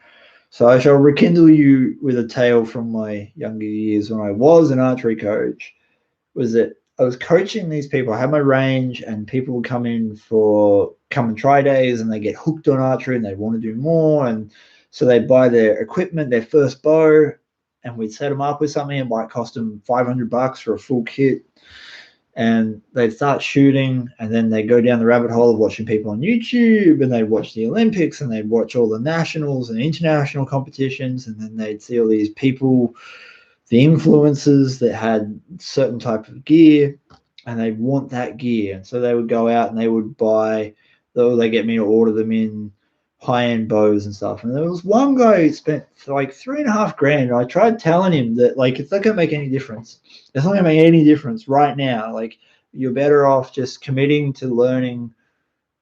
So I shall rekindle you with a tale from my younger years when I was an archery coach. Was that I was coaching these people. I had my range, and people would come and try days, and they get hooked on archery, and they want to do more, and so they buy their equipment, their first bow, and we'd set them up with something. It might cost them $500 for a full kit, and they'd start shooting, and then they go down the rabbit hole of watching people on YouTube, and they'd watch the Olympics, and they'd watch all the nationals and international competitions, and then they'd see all these people, the influencers that had certain type of gear, and they want that gear, and so they would go out and they would buy. They get me to order them in high-end bows and stuff. And there was one guy who spent like $3,500. And I tried telling him that like it's not gonna make any difference. It's not gonna make any difference right now. Like you're better off just committing to learning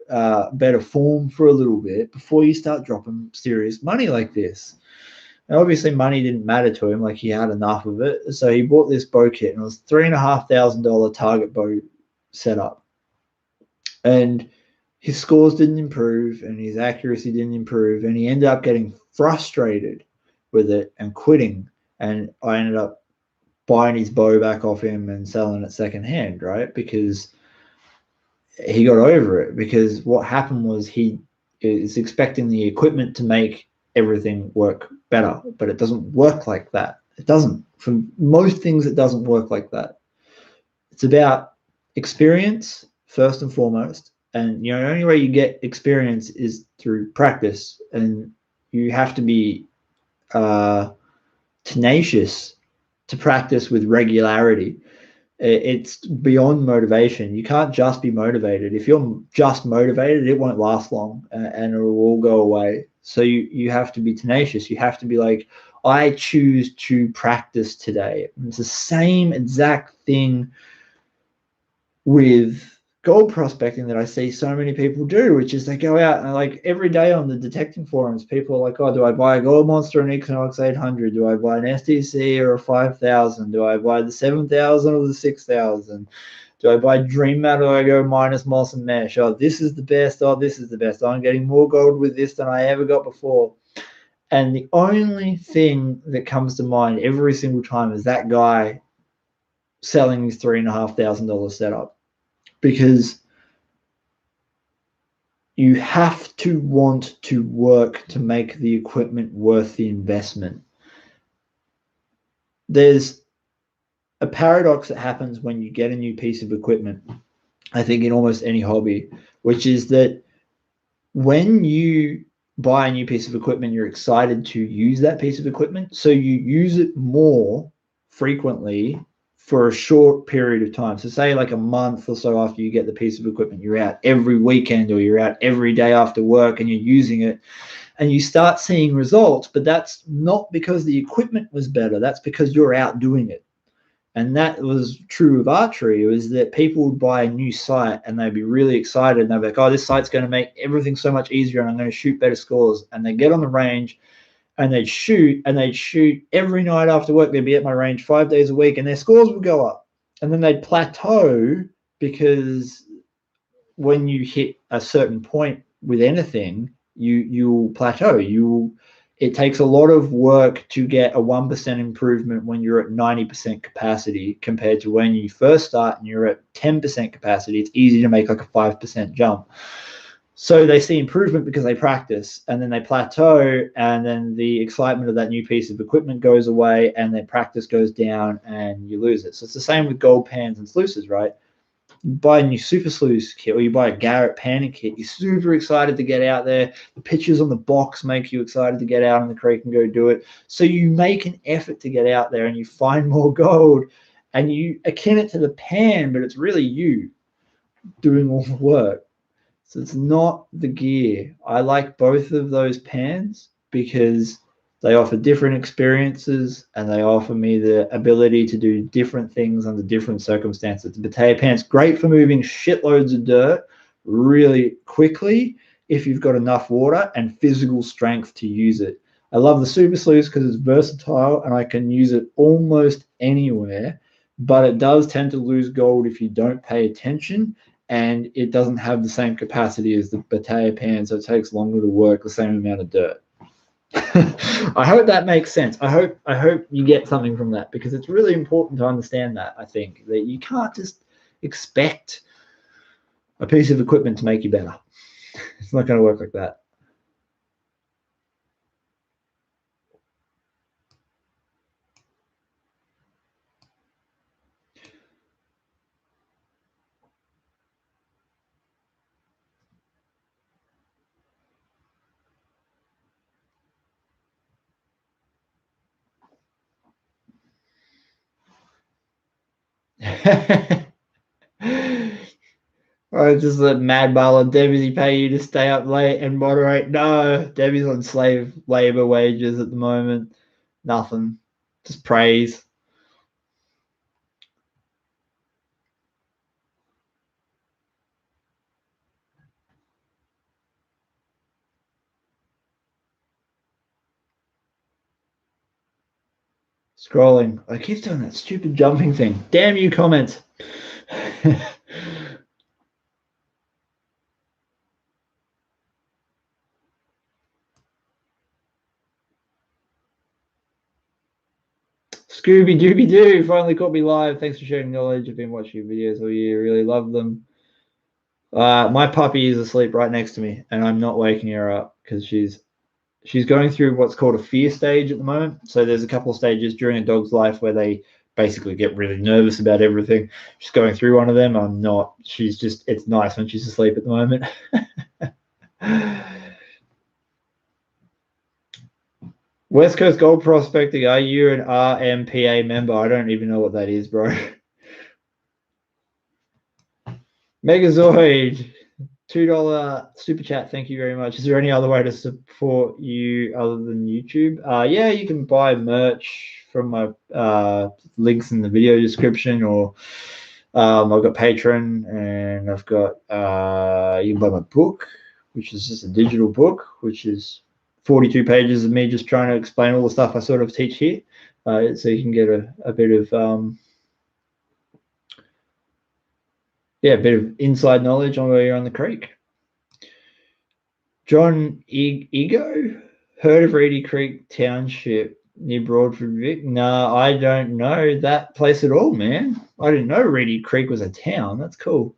better form for a little bit before you start dropping serious money like this. And obviously money didn't matter to him, like he had enough of it. So he bought this bow kit, and it was $3,500 target bow setup. And his scores didn't improve, and his accuracy didn't improve, and he ended up getting frustrated with it and quitting. And I ended up buying his bow back off him and selling it secondhand, right? Because he got over it. Because what happened was he is expecting the equipment to make everything work better, but it doesn't work like that. It doesn't. For most things, it doesn't work like that. It's about experience first and foremost, and the only way you get experience is through practice, and you have to be tenacious to practice with regularity. It's beyond motivation. You can't just be motivated. If you're just motivated, it won't last long, and it will all go away. So you have to be tenacious. You have to be like, I choose to practice today. And it's the same exact thing with gold prospecting that I see so many people do, which is they go out and like every day on the detecting forums, people are like, oh, do I buy a gold monster, an Equinox 800? Do I buy an STC or a 5000? Do I buy the 7000 or the 6000? Do I buy Dream Matter or I go minus moss and mesh? Oh, this is the best. Oh, this is the best. I'm getting more gold with this than I ever got before. And the only thing that comes to mind every single time is that guy selling this $3,500 setup, because you have to want to work to make the equipment worth the investment. There's a paradox that happens when you get a new piece of equipment, I think, in almost any hobby, which is that when you buy a new piece of equipment, you're excited to use that piece of equipment, so you use it more frequently for a short period of time. So say like a month or so after you get the piece of equipment, you're out every weekend or you're out every day after work and you're using it, and you start seeing results. But that's not because the equipment was better, that's because you're out doing it. And that was true of archery. It was that people would buy a new sight and they'd be really excited, and they'd be like, oh, this sight's going to make everything so much easier and I'm going to shoot better scores. And they get on the range and they'd shoot every night after work. They'd be at my range 5 days a week and their scores would go up. And then they'd plateau, because when you hit a certain point with anything, you'll plateau. It takes a lot of work to get a 1% improvement when you're at 90% capacity, compared to when you first start and you're at 10% capacity. It's easy to make like a 5% jump. So they see improvement because they practice, and then they plateau, and then the excitement of that new piece of equipment goes away and their practice goes down and you lose it. So it's the same with gold pans and sluices, right? You buy a new super sluice kit or you buy a Garrett panning kit, you're super excited to get out there. The pictures on the box make you excited to get out in the creek and go do it. So you make an effort to get out there and you find more gold, and you akin it to the pan, but it's really you doing all the work. So it's not the gear. I like both of those pans because they offer different experiences and they offer me the ability to do different things under different circumstances. The potato pan's great for moving shitloads of dirt really quickly if you've got enough water and physical strength to use it. I love the super sluice because it's versatile and I can use it almost anywhere, but it does tend to lose gold if you don't pay attention, and it doesn't have the same capacity as the potato pan, so it takes longer to work the same amount of dirt. I hope that makes sense. I hope you get something from that, because it's really important to understand that. I think that you can't just expect a piece of equipment to make you better. It's not going to work like that. Oh, just a mad Ballad. Debbie pay you to stay up late and moderate? No, Debbie's on slave labor wages at the moment. Nothing. Just praise. Scrolling. I keep doing that stupid jumping thing. Damn you, comments. Scooby Dooby Doo finally caught me live. Thanks for sharing knowledge. I've been watching your videos all year. Really love them. My puppy is asleep right next to me, and I'm not waking her up because she's going through what's called a fear stage at the moment. So there's a couple of stages during a dog's life where they basically get really nervous about everything. She's going through one of them. I'm not. She's just, it's nice when she's asleep at the moment. West Coast Gold Prospecting, are you an RMPA member? I don't even know what that is, bro. Megazoid, $2 super chat. Thank you very much. Is there any other way to support you other than YouTube? Yeah, you can buy merch from my links in the video description, or I've got Patreon, and I've got you can buy my book, which is just a digital book, which is 42 pages of me just trying to explain all the stuff I sort of teach here, so you can get a bit of a bit of inside knowledge on where you're on the creek. John Ego, heard of Reedy Creek Township. Near Broadford, Vic? No, I don't know that place at all, man. I didn't know Reedy Creek was a town. That's cool.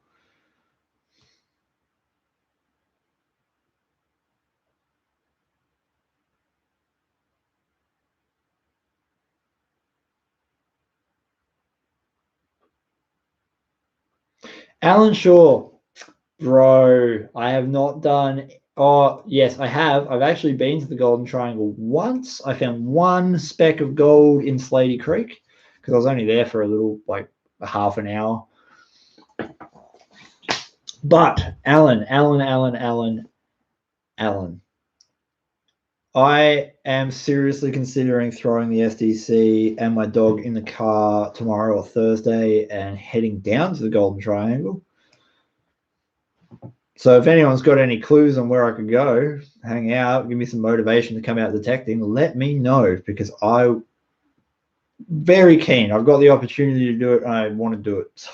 Alan Shaw, bro, I have not done. Oh, yes, I have. I've actually been to the Golden Triangle once. I found one speck of gold in Slady Creek because I was only there for a little, like a half an hour. But Alan, I am seriously considering throwing the SDC and my dog in the car tomorrow or Thursday and heading down to the Golden Triangle. So if anyone's got any clues on where I could go, hang out, give me some motivation to come out detecting, let me know because I'm very keen. I've got the opportunity to do it and I want to do it. So.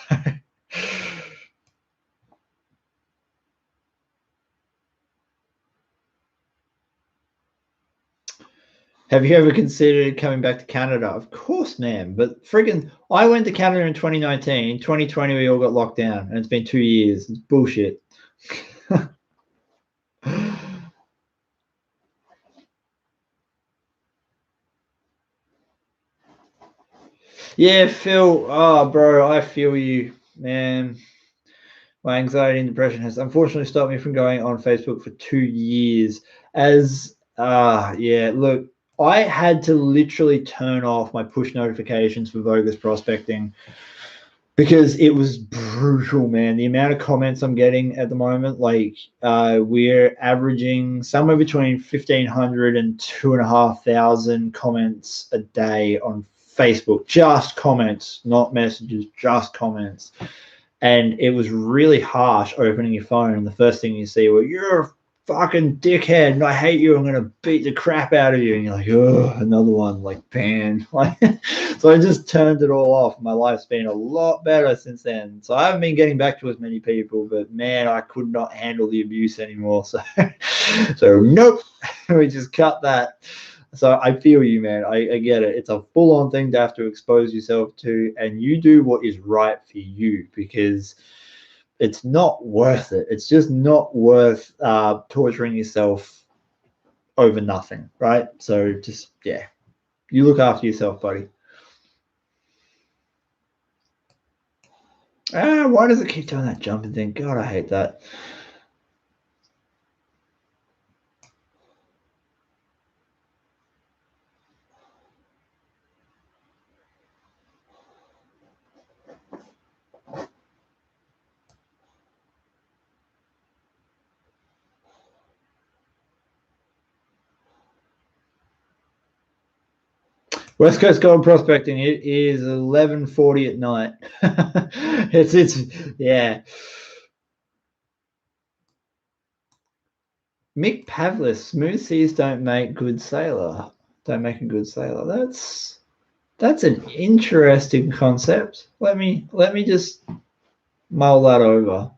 Have you ever considered coming back to Canada? Of course, man. But friggin', I went to Canada in 2019. 2020, we all got locked down, and it's been 2 years. It's bullshit. Yeah, Phil. Oh, bro, I feel you, man. My anxiety and depression has unfortunately stopped me from going on Facebook for 2 years. Yeah, look, I had to literally turn off my push notifications for Vo-Gus prospecting because it was brutal, man. The amount of comments I'm getting at the moment, like we're averaging somewhere between 1,500 and 2,500 comments a day on Facebook. Just comments, not messages, just comments. And it was really harsh opening your phone and the first thing you see, well, you're a fucking dickhead and I hate you, I'm gonna beat the crap out of you, and you're like, oh, another one, like banned. Like, so I just turned it all off. My life's been a lot better since then, so I haven't been getting back to as many people, but man, I could not handle the abuse anymore. So nope. We just cut that. So I feel you, man. I get it. It's a full-on thing to have to expose yourself to, and you do what is right for you because it's not worth it. It's just not worth torturing yourself over nothing, right? So just, yeah, you look after yourself, buddy. Why does it keep doing that jumping thing? God, I hate that. West Coast gold prospecting. It is 11:40 at night. it's yeah. Mick Pavlis, smooth seas don't make good sailor. Don't make a good sailor. That's an interesting concept. Let me just mull that over.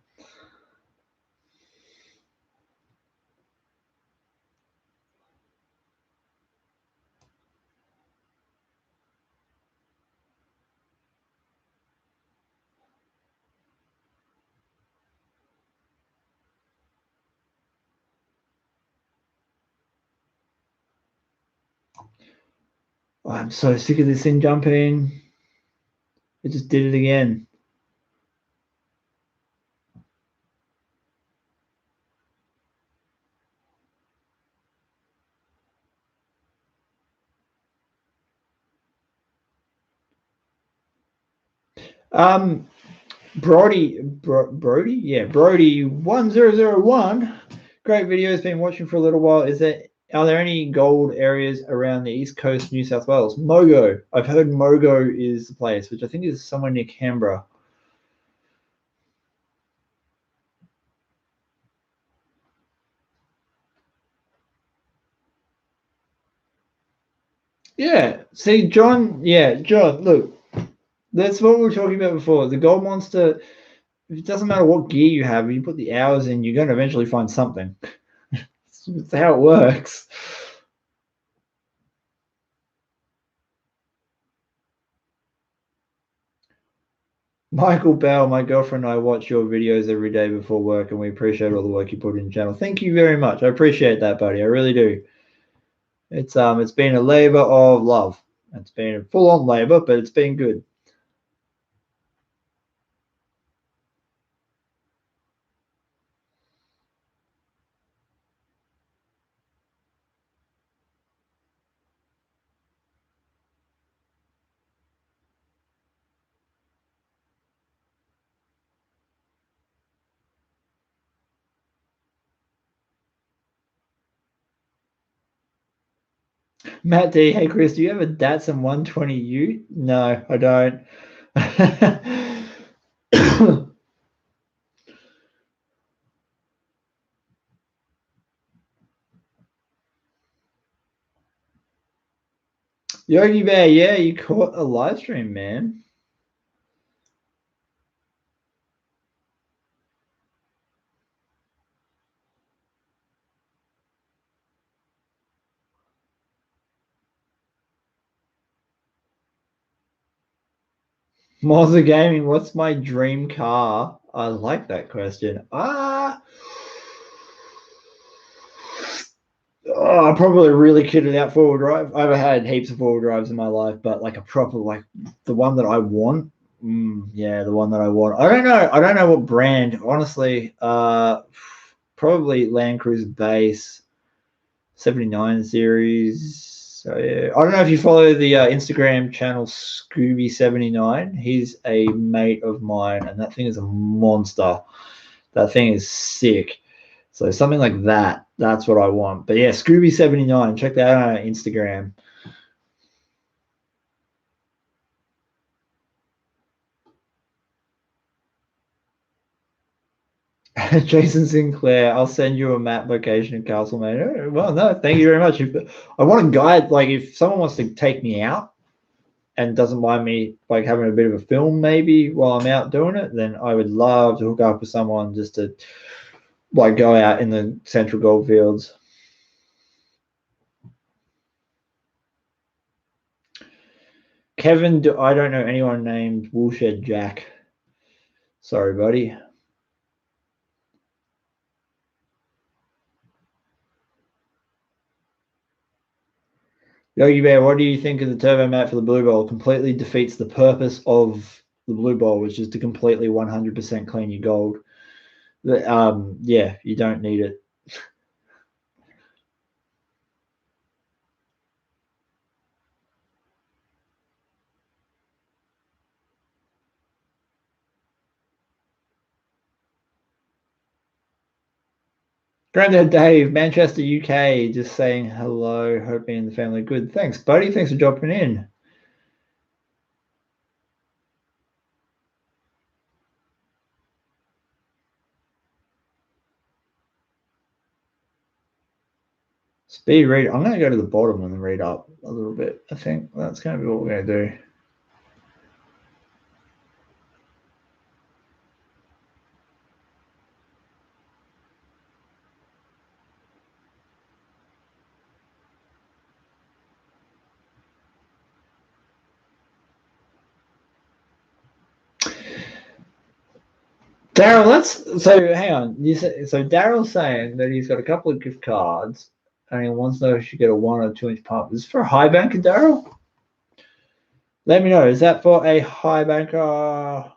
Oh, I'm so sick of this thing jumping. It just did it again. Brody, yeah, Brody 1001. Great video. Has been watching for a little while. Are there any gold areas around the east coast, New South Wales? Mogo. I've heard Mogo is the place, which I think is somewhere near Canberra. Yeah. See, John. Yeah, John. Look, that's what we were talking about before. The gold monster. It doesn't matter what gear you have. You put the hours in, you're going to eventually find something. It's how it works. Michael Bell, my girlfriend and I watch your videos every day before work, and we appreciate all the work you put in the channel. Thank you very much. I appreciate that, buddy. I really do. It's been a labor of love. It's been a full-on labor, but it's been good. Matt D, hey Chris, do you have a Datsun 120U? No, I don't. Yogi Bear, yeah, you caught a live stream, man. Mozza Gaming, what's my dream car? I like that question. Oh, I probably really kitted out four-wheel drive. I've had heaps of four-wheel drives in my life, but like a proper, like the one that I want. Yeah, the one that I want. I don't know. I don't know what brand, honestly. Probably Land Cruiser Base 79 series. So yeah, I don't know if you follow the Instagram channel Scooby79. He's a mate of mine, and that thing is a monster. That thing is sick. So something like that. That's what I want. But yeah, Scooby79. Check that out on Instagram. Jason Sinclair, I'll send you a map location in Castlemaine. Well, no, thank you very much. I want a guide, like if someone wants to take me out and doesn't mind me like having a bit of a film maybe while I'm out doing it, then I would love to hook up with someone just to like go out in the central goldfields. Kevin, I don't know anyone named Woolshed Jack. Sorry, buddy. Yogi Bear, what do you think of the turbo mat for the blue bowl? Completely defeats the purpose of the blue bowl, which is to completely 100% clean your gold. Yeah, you don't need it. Grandad Dave, Manchester, UK, just saying hello. Hope me and the family good. Thanks, buddy. Thanks for dropping in. Speed read. I'm going to go to the bottom and read up a little bit. I think that's going to be what we're going to do. Daryl, that's so. Hang on, you said so. Daryl's saying that he's got a couple of gift cards, and he wants to know if he should get a 1 or 2 inch pump. Is this for a high banker, Daryl? Let me know. Is that for a high banker?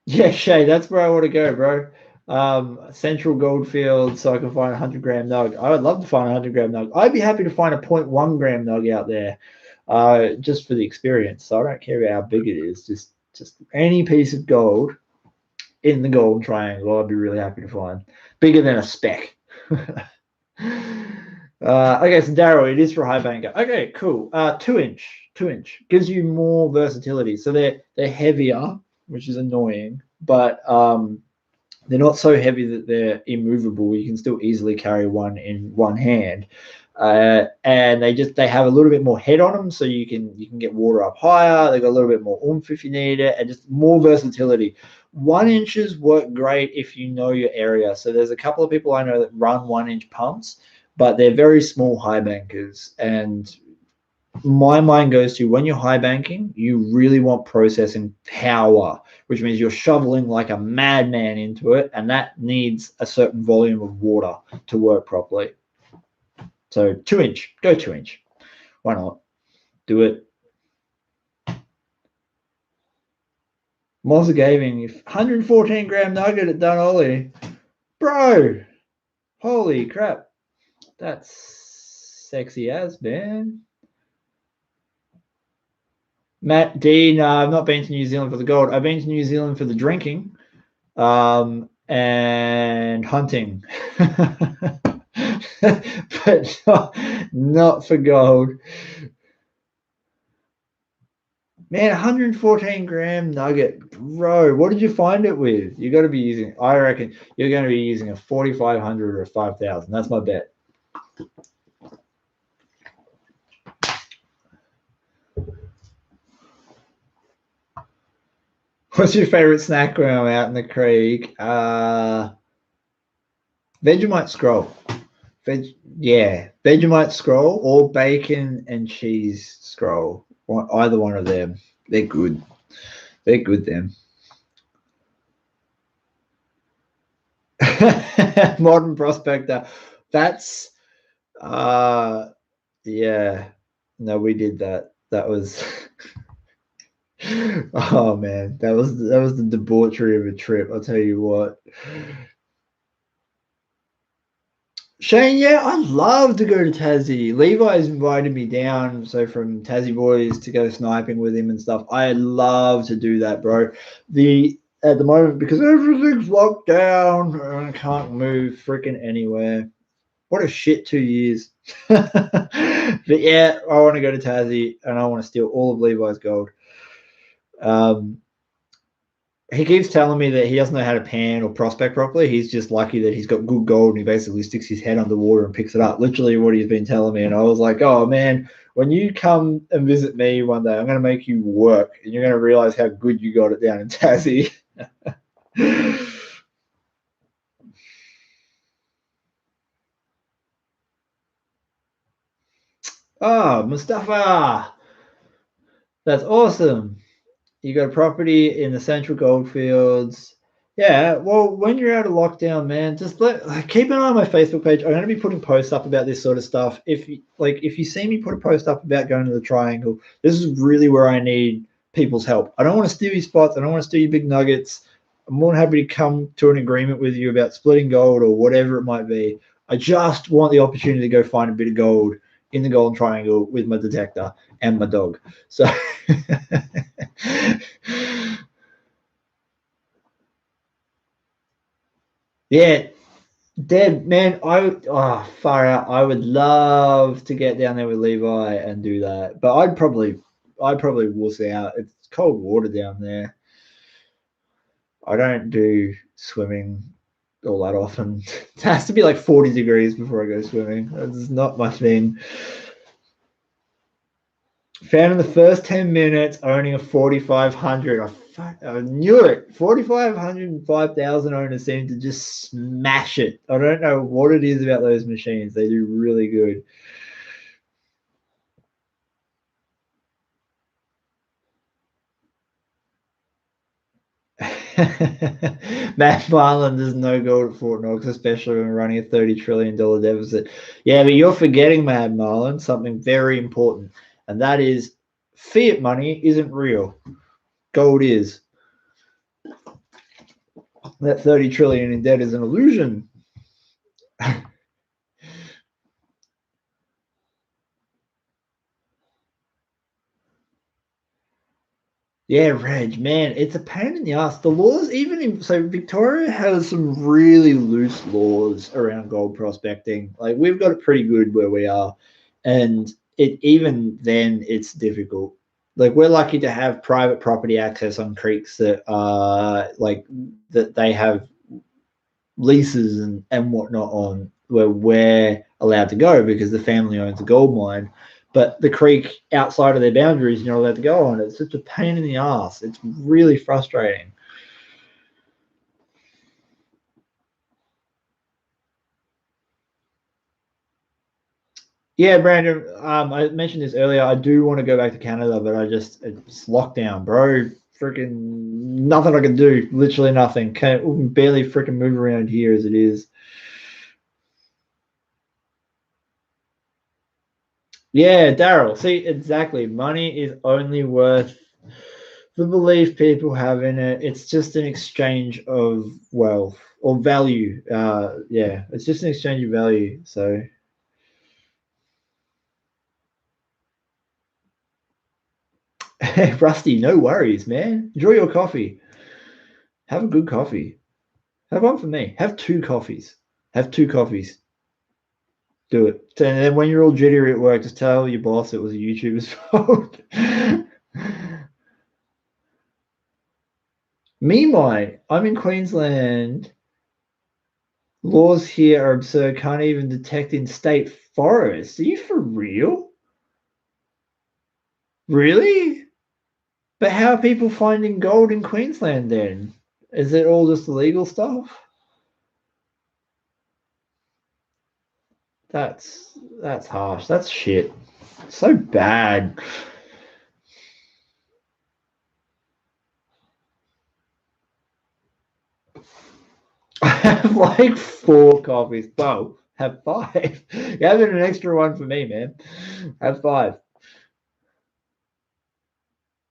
Yeah, Shay, that's where I want to go, bro. Central Goldfield, so I can find a 100 gram nug. I would love to find a 100 gram nug. I'd be happy to find a 0.1 gram nug out there, just for the experience. So I don't care about how big it is. Just any piece of gold in the golden triangle, I'd be really happy to find. Bigger than a speck. Okay, so Daryl, it is for a high banker. Okay, cool. 2 inch gives you more versatility. So they're heavier, which is annoying, but they're not so heavy that they're immovable. You can still easily carry one in one hand. And they have a little bit more head on them, so you can get water up higher. They got a little bit more oomph if you need it, and just more versatility. 1 inches work great if you know your area. So there's a couple of people I know that run 1 inch pumps, but they're very small high bankers, and my mind goes to when you're high banking, you really want processing power, which means you're shoveling like a madman into it, and that needs a certain volume of water to work properly. So 2-inch, go 2-inch. Why not? Do it. Moza Gaming, 114 gram nugget at Dunolly. Bro, holy crap. That's sexy as, man. Matt D, no, I've not been to New Zealand for the gold. I've been to New Zealand for the drinking and hunting. But not for gold. Man, 114 gram nugget, bro. What did you find it with? You got to be using, I reckon you're going to be using a 4,500 or a 5,000. That's my bet. What's your favorite snack when I'm out in the creek? Vegemite scroll. Vegemite scroll or bacon and cheese scroll. Either one of them. They're good. They're good, them. Modern prospector. That's yeah. No, we did that. That was oh man, that was the debauchery of a trip. I'll tell you what. Shane, yeah, I'd love to go to Tassie. Levi's invited me down, so from Tassie Boys to go sniping with him and stuff. I'd love to do that, bro. At the moment, because everything's locked down and I can't move freaking anywhere. What a shit 2 years. But yeah, I want to go to Tassie and I want to steal all of Levi's gold. He keeps telling me that he doesn't know how to pan or prospect properly. He's just lucky that he's got good gold and he basically sticks his head underwater and picks it up. Literally what he's been telling me. And I was like, oh man, when you come and visit me one day, I'm going to make you work and you're going to realize how good you got it down in Tassie. Oh, Mustafa, that's awesome. You got a property in the Central Goldfields. Yeah, well, when you're out of lockdown, man, just keep an eye on my Facebook page. I'm going to be putting posts up about this sort of stuff. If you see me put a post up about going to the Triangle, this is really where I need people's help. I don't want to steal your spots. I don't want to steal your big nuggets. I'm more than happy to come to an agreement with you about splitting gold or whatever it might be. I just want the opportunity to go find a bit of gold in the Golden Triangle with my detector and my dog. So yeah, Deb, man, far out. I would love to get down there with Levi and do that, but I'd probably wuss out. It's cold water down there. I don't do swimming all that often. It has to be like 40 degrees before I go swimming. That's not my thing. Found in the first 10 minutes owning a 4,500. I knew it. 4,500 and 5,000 owners seem to just smash it. I don't know what it is about those machines. They do really good. Matt Marlin does no gold at Fort Knox, especially when running a $30 trillion deficit. Yeah, but you're forgetting, Matt Marlin, something very important, and that is fiat money isn't real. Gold is. That 30 trillion in debt is an illusion. Yeah, Reg, man, it's a pain in the ass. The laws, so Victoria has some really loose laws around gold prospecting. Like we've got it pretty good where we are, and even then it's difficult. Like we're lucky to have private property access on creeks that that they have leases and whatnot on where we're allowed to go because the family owns a gold mine. But the creek outside of their boundaries, you're not allowed to go on. It's such a pain in the ass. It's really frustrating. Yeah, Brandon. I mentioned this earlier. I do want to go back to Canada, but it's lockdown, bro. Freaking nothing I can do. Literally nothing. Can't barely freaking move around here as it is. Yeah, Daryl. See, exactly. Money is only worth the belief people have in it. It's just an exchange of wealth or value. Yeah, it's just an exchange of value. So, Rusty, no worries, man. Enjoy your coffee. Have a good coffee. Have one for me. Have two coffees. Have two coffees. Do it. And then when you're all jittery at work, just tell your boss it was a YouTuber's fault. Meanwhile, I'm in Queensland. Laws here are absurd. Can't even detect in state forests. Are you for real? Really? But how are people finding gold in Queensland then? Is it all just illegal stuff? That's harsh. That's shit. So bad. I have like four coffees. Whoa, have five. You have an extra one for me, man. Have five.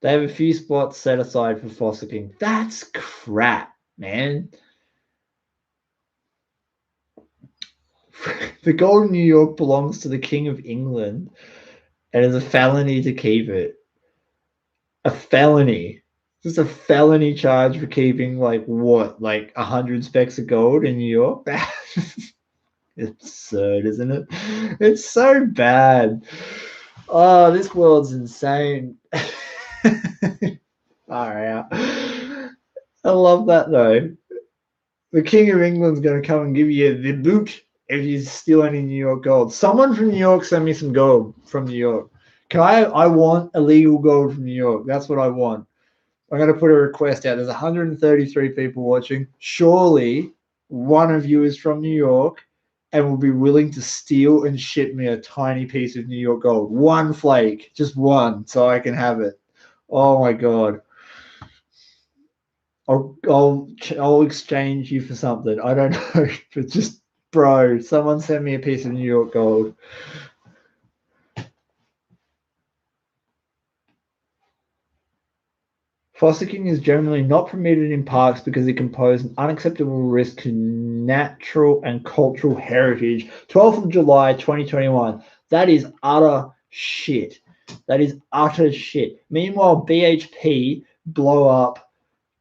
They have a few spots set aside for fossicking. That's crap, man. The gold in New York belongs to the King of England and it's a felony to keep it. A felony. Just a felony charge for keeping like what, like 100 specks of gold in New York? It's absurd, isn't it? It's so bad. Oh, this world's insane. All right. I love that though. The King of England's going to come and give you the boot if you steal any New York gold. Someone from New York send me some gold from New York. I want illegal gold from New York. That's what I want. I'm going to put a request out. There's 133 people watching. Surely one of you is from New York and will be willing to steal and ship me a tiny piece of New York gold. One flake, just one, so I can have it. Oh my God. I'll exchange you for something. I don't know, but just bro, someone send me a piece of New York gold. Fossicking is generally not permitted in parks because it can pose an unacceptable risk to natural and cultural heritage. 12th of July 2021. That is utter shit. That is utter shit. Meanwhile, BHP blow up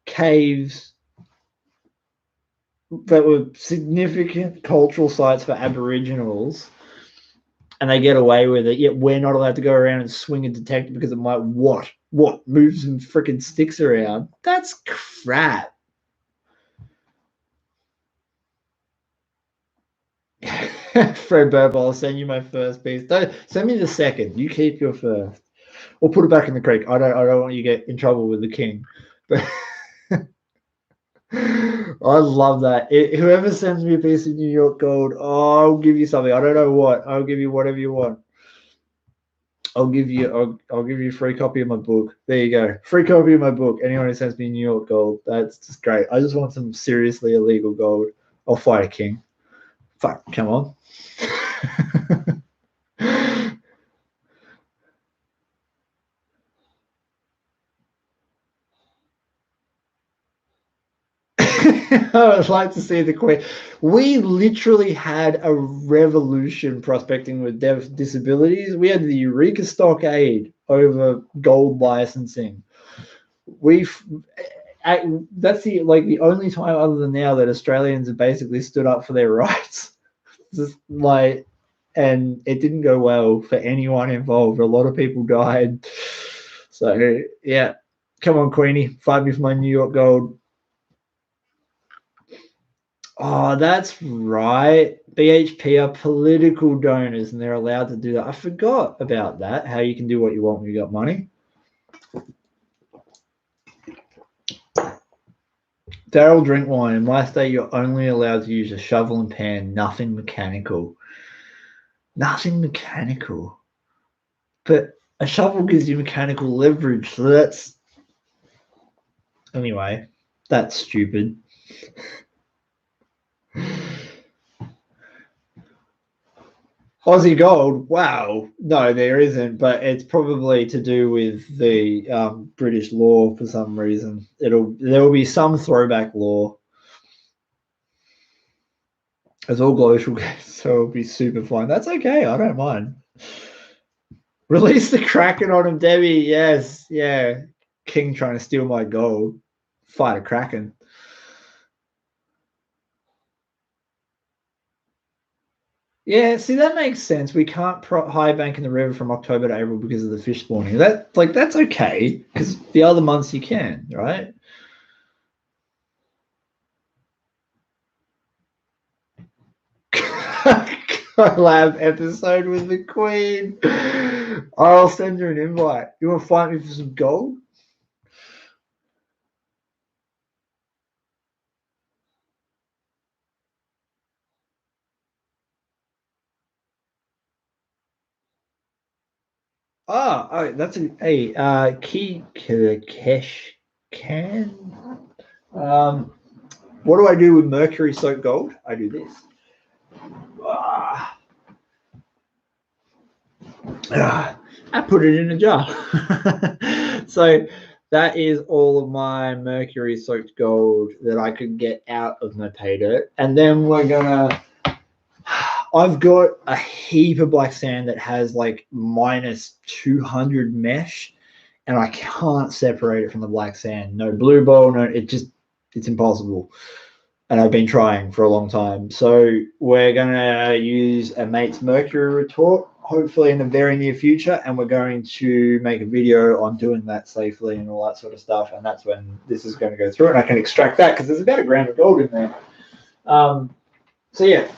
caves that were significant cultural sites for Aboriginals and they get away with it. Yet we're not allowed to go around and swing a detector because it might what move some freaking sticks around. That's crap. Fred Burp, I'll send you my first piece. Don't send me the second. You keep your first, or put it back in the creek. I don't want you to get in trouble with the king. But I love that. Whoever sends me a piece of New York gold, oh, I'll give you something. I don't know what. I'll give you whatever you want. I'll give you a free copy of my book. There you go. Free copy of my book. Anyone who sends me New York gold. That's just great. I just want some seriously illegal gold. I'll fight a king. Fuck, come on. I would like to see the queen. We literally had a revolution prospecting with disabilities. We had the Eureka Stockade over gold licensing. We've that's the only time other than now that Australians have basically stood up for their rights. Just like, and it didn't go well for anyone involved. A lot of people died. So yeah, come on, Queenie, fight me for my New York gold. Oh, that's right. BHP are political donors and they're allowed to do that. I forgot about that. How you can do what you want when you got money. Daryl, drink wine. In my state, you're only allowed to use a shovel and pan, nothing mechanical. Nothing mechanical. But a shovel gives you mechanical leverage, so that's... Anyway, that's stupid. Aussie gold, wow. No, there isn't, but it's probably to do with the British law for some reason. There will be some throwback law. It's all glacial gas, so it'll be super fun. That's okay, I don't mind. Release the Kraken on him, Debbie. Yes, yeah. King trying to steal my gold. Fight a Kraken. Yeah, see, that makes sense. We can't high bank in the river from October to April because of the fish spawning. That's okay, because the other months you can, right? Collab episode with the Queen. I'll send you an invite. You want to fight me for some gold? Oh, that's Key Kesh can. What do I do with mercury soaked gold? I do this. I put it in a jar. So that is all of my mercury soaked gold that I could get out of my pay dirt. And then we're gonna... I've got a heap of black sand that has like minus 200 mesh, and I can't separate it from the black sand. No blue ball, no, it's impossible. And I've been trying for a long time. So we're gonna use a mate's mercury retort, hopefully in the very near future, and we're going to make a video on doing that safely and all that sort of stuff. And that's when this is going to go through, and I can extract that because there's about a gram of gold in there. So yeah,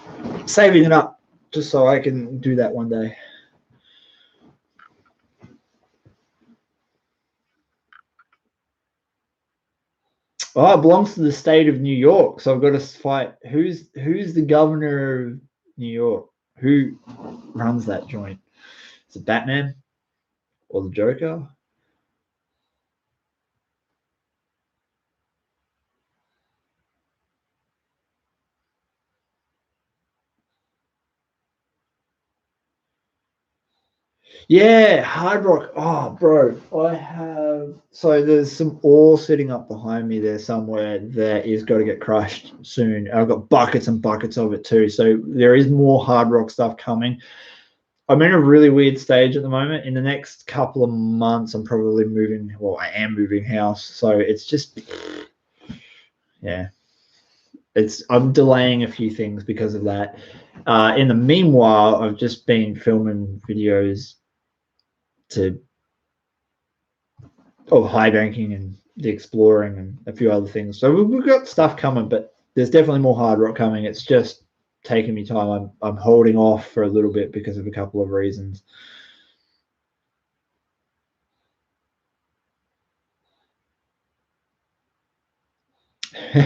saving it up just so I can do that one day. Oh, it belongs to the state of New York, so I've got to fight. Who's the governor of New York? Who runs that joint? Is it Batman or the Joker? Yeah, hard rock. Oh, bro, I have. So there's some ore sitting up behind me there somewhere that is got to get crushed soon. I've got buckets and buckets of it too. So there is more hard rock stuff coming. I'm in a really weird stage at the moment. In the next couple of months, I'm probably moving. Well, I am moving house, so it's just, yeah. I'm delaying a few things because of that. In the meanwhile, I've just been filming videos of high banking and the exploring and a few other things. So we've got stuff coming, but there's definitely more hard rock coming. It's just taking me time. I'm holding off for a little bit because of a couple of reasons.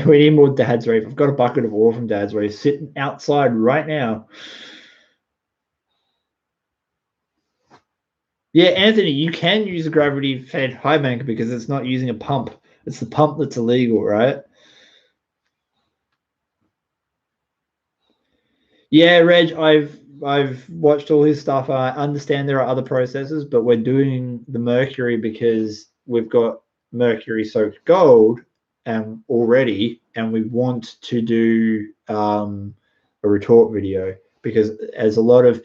We need more Dad's Reef. I've got a bucket of ore from Dad's Reef sitting outside right now. Yeah, Anthony, you can use a gravity-fed high bank because it's not using a pump. It's the pump that's illegal, right? Yeah, Reg, I've watched all his stuff. I understand there are other processes, but we're doing the mercury because we've got mercury soaked gold already, and we want to do a retort video because as a lot of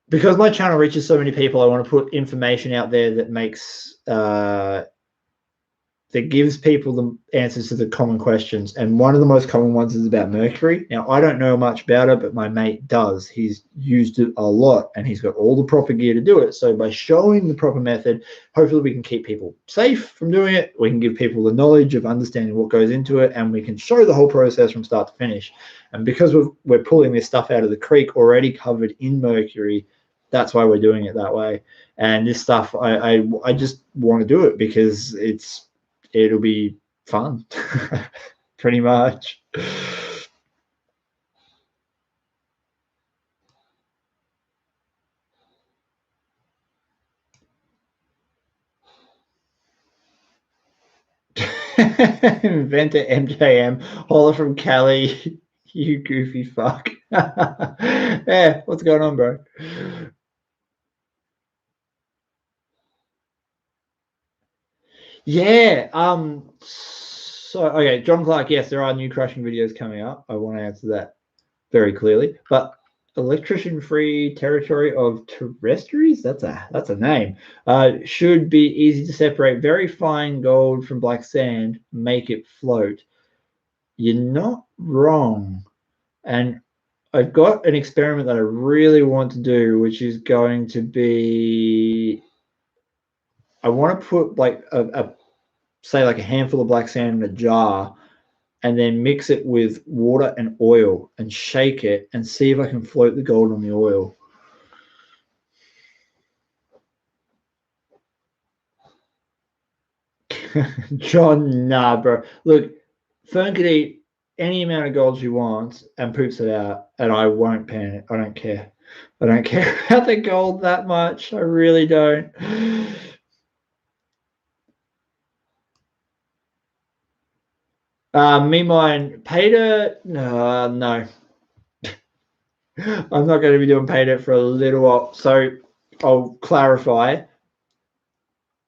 because my channel reaches so many people, I want to put information out there that makes that gives people the answers to the common questions. And one of the most common ones is about mercury. Now, I don't know much about it, but my mate does. He's used it a lot and he's got all the proper gear to do it. So by showing the proper method, hopefully we can keep people safe from doing it. We can give people the knowledge of understanding what goes into it, and we can show the whole process from start to finish. And because we're pulling this stuff out of the creek already covered in mercury, that's why we're doing it that way. And this stuff, I just want to do it because it'll be fun, pretty much. Inventor MJM, holler from Cali, you goofy fuck. Yeah, what's going on, bro? Yeah. So okay, John Clark. Yes, there are new crushing videos coming up. I want to answer that very clearly. But electrician-free territory of terrestries. That's a name. Should be easy to separate very fine gold from black sand. Make it float. You're not wrong. And I've got an experiment that I really want to do, which is going to be I want to put like a say like a handful of black sand in a jar and then mix it with water and oil and shake it and see if I can float the gold on the oil. John, nah, bro. Look, Fern could eat any amount of gold she wants and poops it out, and I won't panic. I don't care. I don't care about the gold that much. I really don't. Me mine Peter. No. I'm not going to be doing Peter for a little while. So I'll clarify.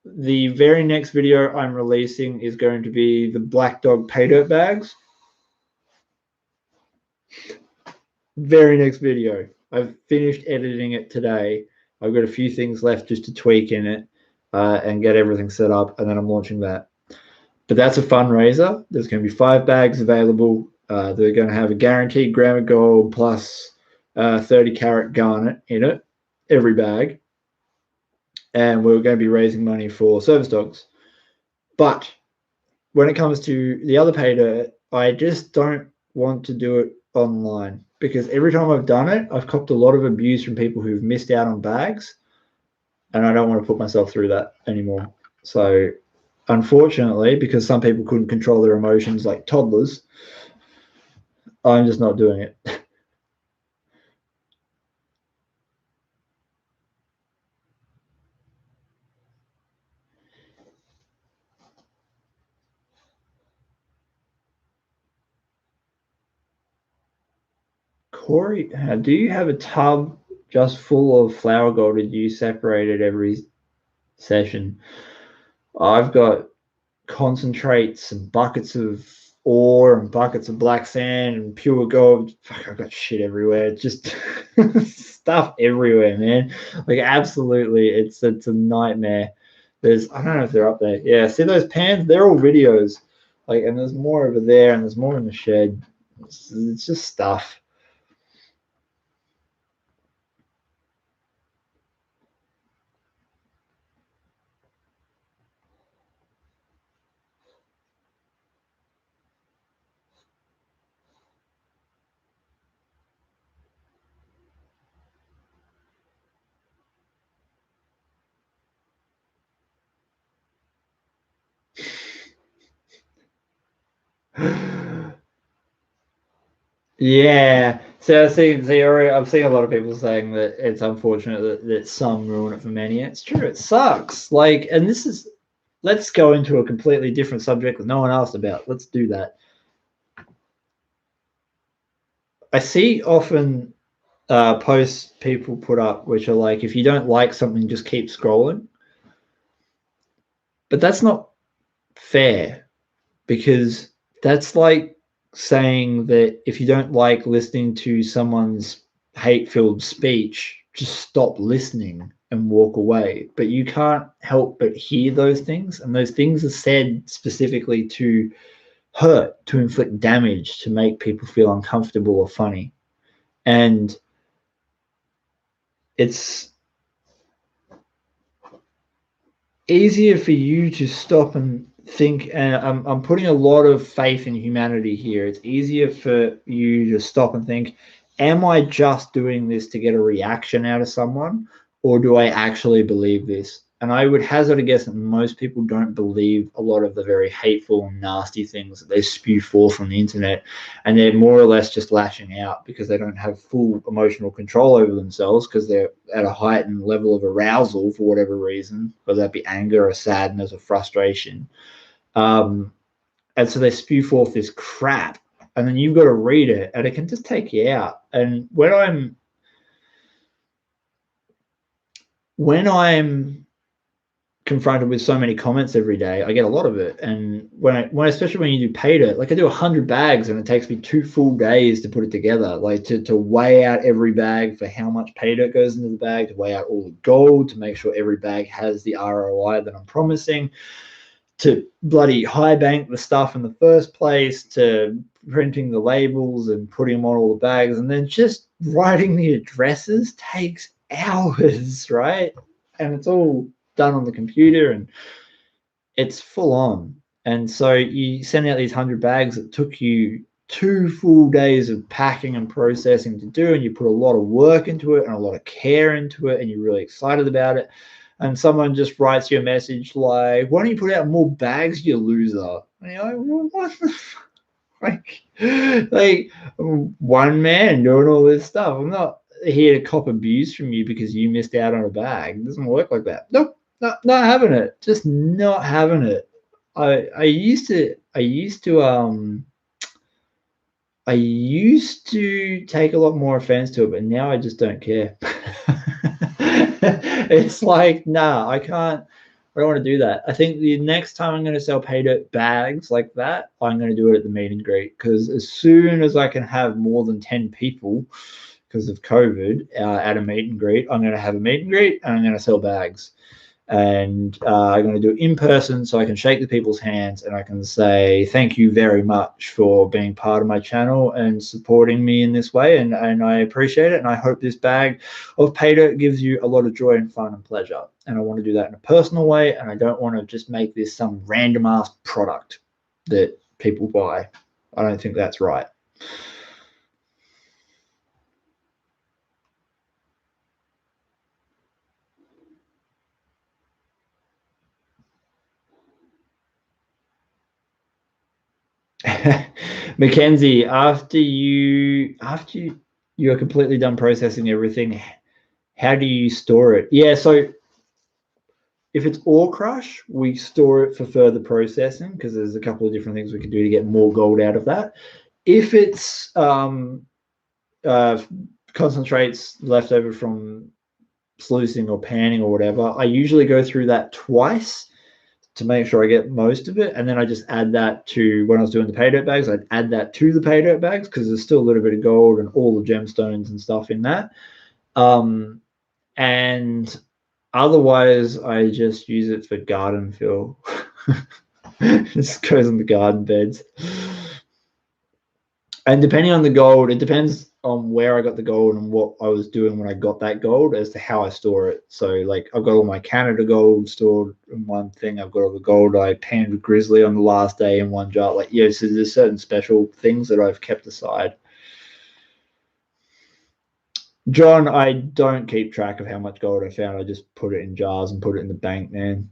The very next video I'm releasing is going to be the Black Dog pay dirt bags. Very next video. I've finished editing it today. I've got a few things left just to tweak in it and get everything set up, and then I'm launching that. But that's a fundraiser. There's going to be 5 bags available. They're going to have a guaranteed gram of gold plus 30 carat garnet in it, every bag. And we're going to be raising money for service dogs. But when it comes to the other pay dirt, I just don't want to do it online because every time I've done it, I've copped a lot of abuse from people who've missed out on bags, and I don't want to put myself through that anymore. So, unfortunately, because some people couldn't control their emotions like toddlers, I'm just not doing it. Corey, do you have a tub just full of flower gold, or do you separate it every session? I've got concentrates and buckets of ore and buckets of black sand and pure gold. Fuck, I've got shit everywhere. Just stuff everywhere, man. Like absolutely, it's a nightmare. There's I don't know if they're up there. Yeah, see those pans? They're all videos. Like, and there's more over there, and there's more in the shed. It's just stuff. Yeah. So I've seen a lot of people saying that it's unfortunate that some ruin it for many. It's true, it sucks. Like, and this is let's go into a completely different subject that no one asked about. Let's do that. I see often posts people put up which are like, if you don't like something, just keep scrolling. But that's not fair because that's like saying that if you don't like listening to someone's hate-filled speech, just stop listening and walk away. But you can't help but hear those things, and those things are said specifically to hurt, to inflict damage, to make people feel uncomfortable or funny. And it's easier for you to stop and think, and I'm putting a lot of faith in humanity here. It's easier for you to stop and think, am I just doing this to get a reaction out of someone, or do I actually believe this? And I would hazard a guess that most people don't believe a lot of the very hateful and nasty things that they spew forth on the internet, and they're more or less just lashing out because they don't have full emotional control over themselves because they're at a heightened level of arousal for whatever reason, whether that be anger or sadness or frustration. Um, And so they spew forth this crap, and then you've got to read it, and it can just take you out. And when I'm confronted with so many comments every day, I get a lot of it. And especially when you do pay dirt, like I do 100 bags and it takes me 2 full days to put it together, like to weigh out every bag for how much pay dirt goes into the bag, to weigh out all the gold, to make sure every bag has the ROI that I'm promising, to bloody high bank the stuff in the first place, to printing the labels and putting them on all the bags, and then just writing the addresses takes hours, right? And it's all done on the computer and it's full on. And so you send out these 100 bags that took you 2 full days of packing and processing to do, and you put a lot of work into it and a lot of care into it, and you're really excited about it. And someone just writes you a message like, why don't you put out more bags, you loser? And you're like, well, what the fuck? Like one man doing all this stuff. I'm not here to cop abuse from you because you missed out on a bag. It doesn't work like that. Nope. Not having it. Just not having it. I used to take a lot more offense to it, but now I just don't care. It's like, nah, I don't want to do that. I think the next time I'm going to sell pay dirt bags like that, I'm going to do it at the meet and greet, because as soon as I can have more than 10 people because of COVID at a meet and greet, I'm going to have a meet and greet and I'm going to sell bags. And I'm going to do it in person so I can shake the people's hands and I can say thank you very much for being part of my channel and supporting me in this way, and I appreciate it, and I hope this bag of pay dirt gives you a lot of joy and fun and pleasure. And I want to do that in a personal way, and I don't want to just make this some random ass product that people buy. I don't think that's right. Mackenzie, after you are completely done processing everything, how do you store it? Yeah, so if it's ore crush, we store it for further processing because there's a couple of different things we can do to get more gold out of that. If it's concentrates left over from sluicing or panning or whatever, I usually go through that twice to make sure I get most of it, and then I just add that to, when I was doing the pay dirt bags, I'd add that to the pay dirt bags because there's still a little bit of gold and all the gemstones and stuff in that. And otherwise I just use it for garden fill. Just goes in the garden beds. And depending on the gold, it depends on where I got the gold and what I was doing when I got that gold as to how I store it. So like I've got all my Canada gold stored in one thing. I've got all the gold I panned with Grizzly on the last day in one jar. Like, yeah, so there's certain special things that I've kept aside. John, I don't keep track of how much gold I found. I just put it in jars and put it in the bank, man.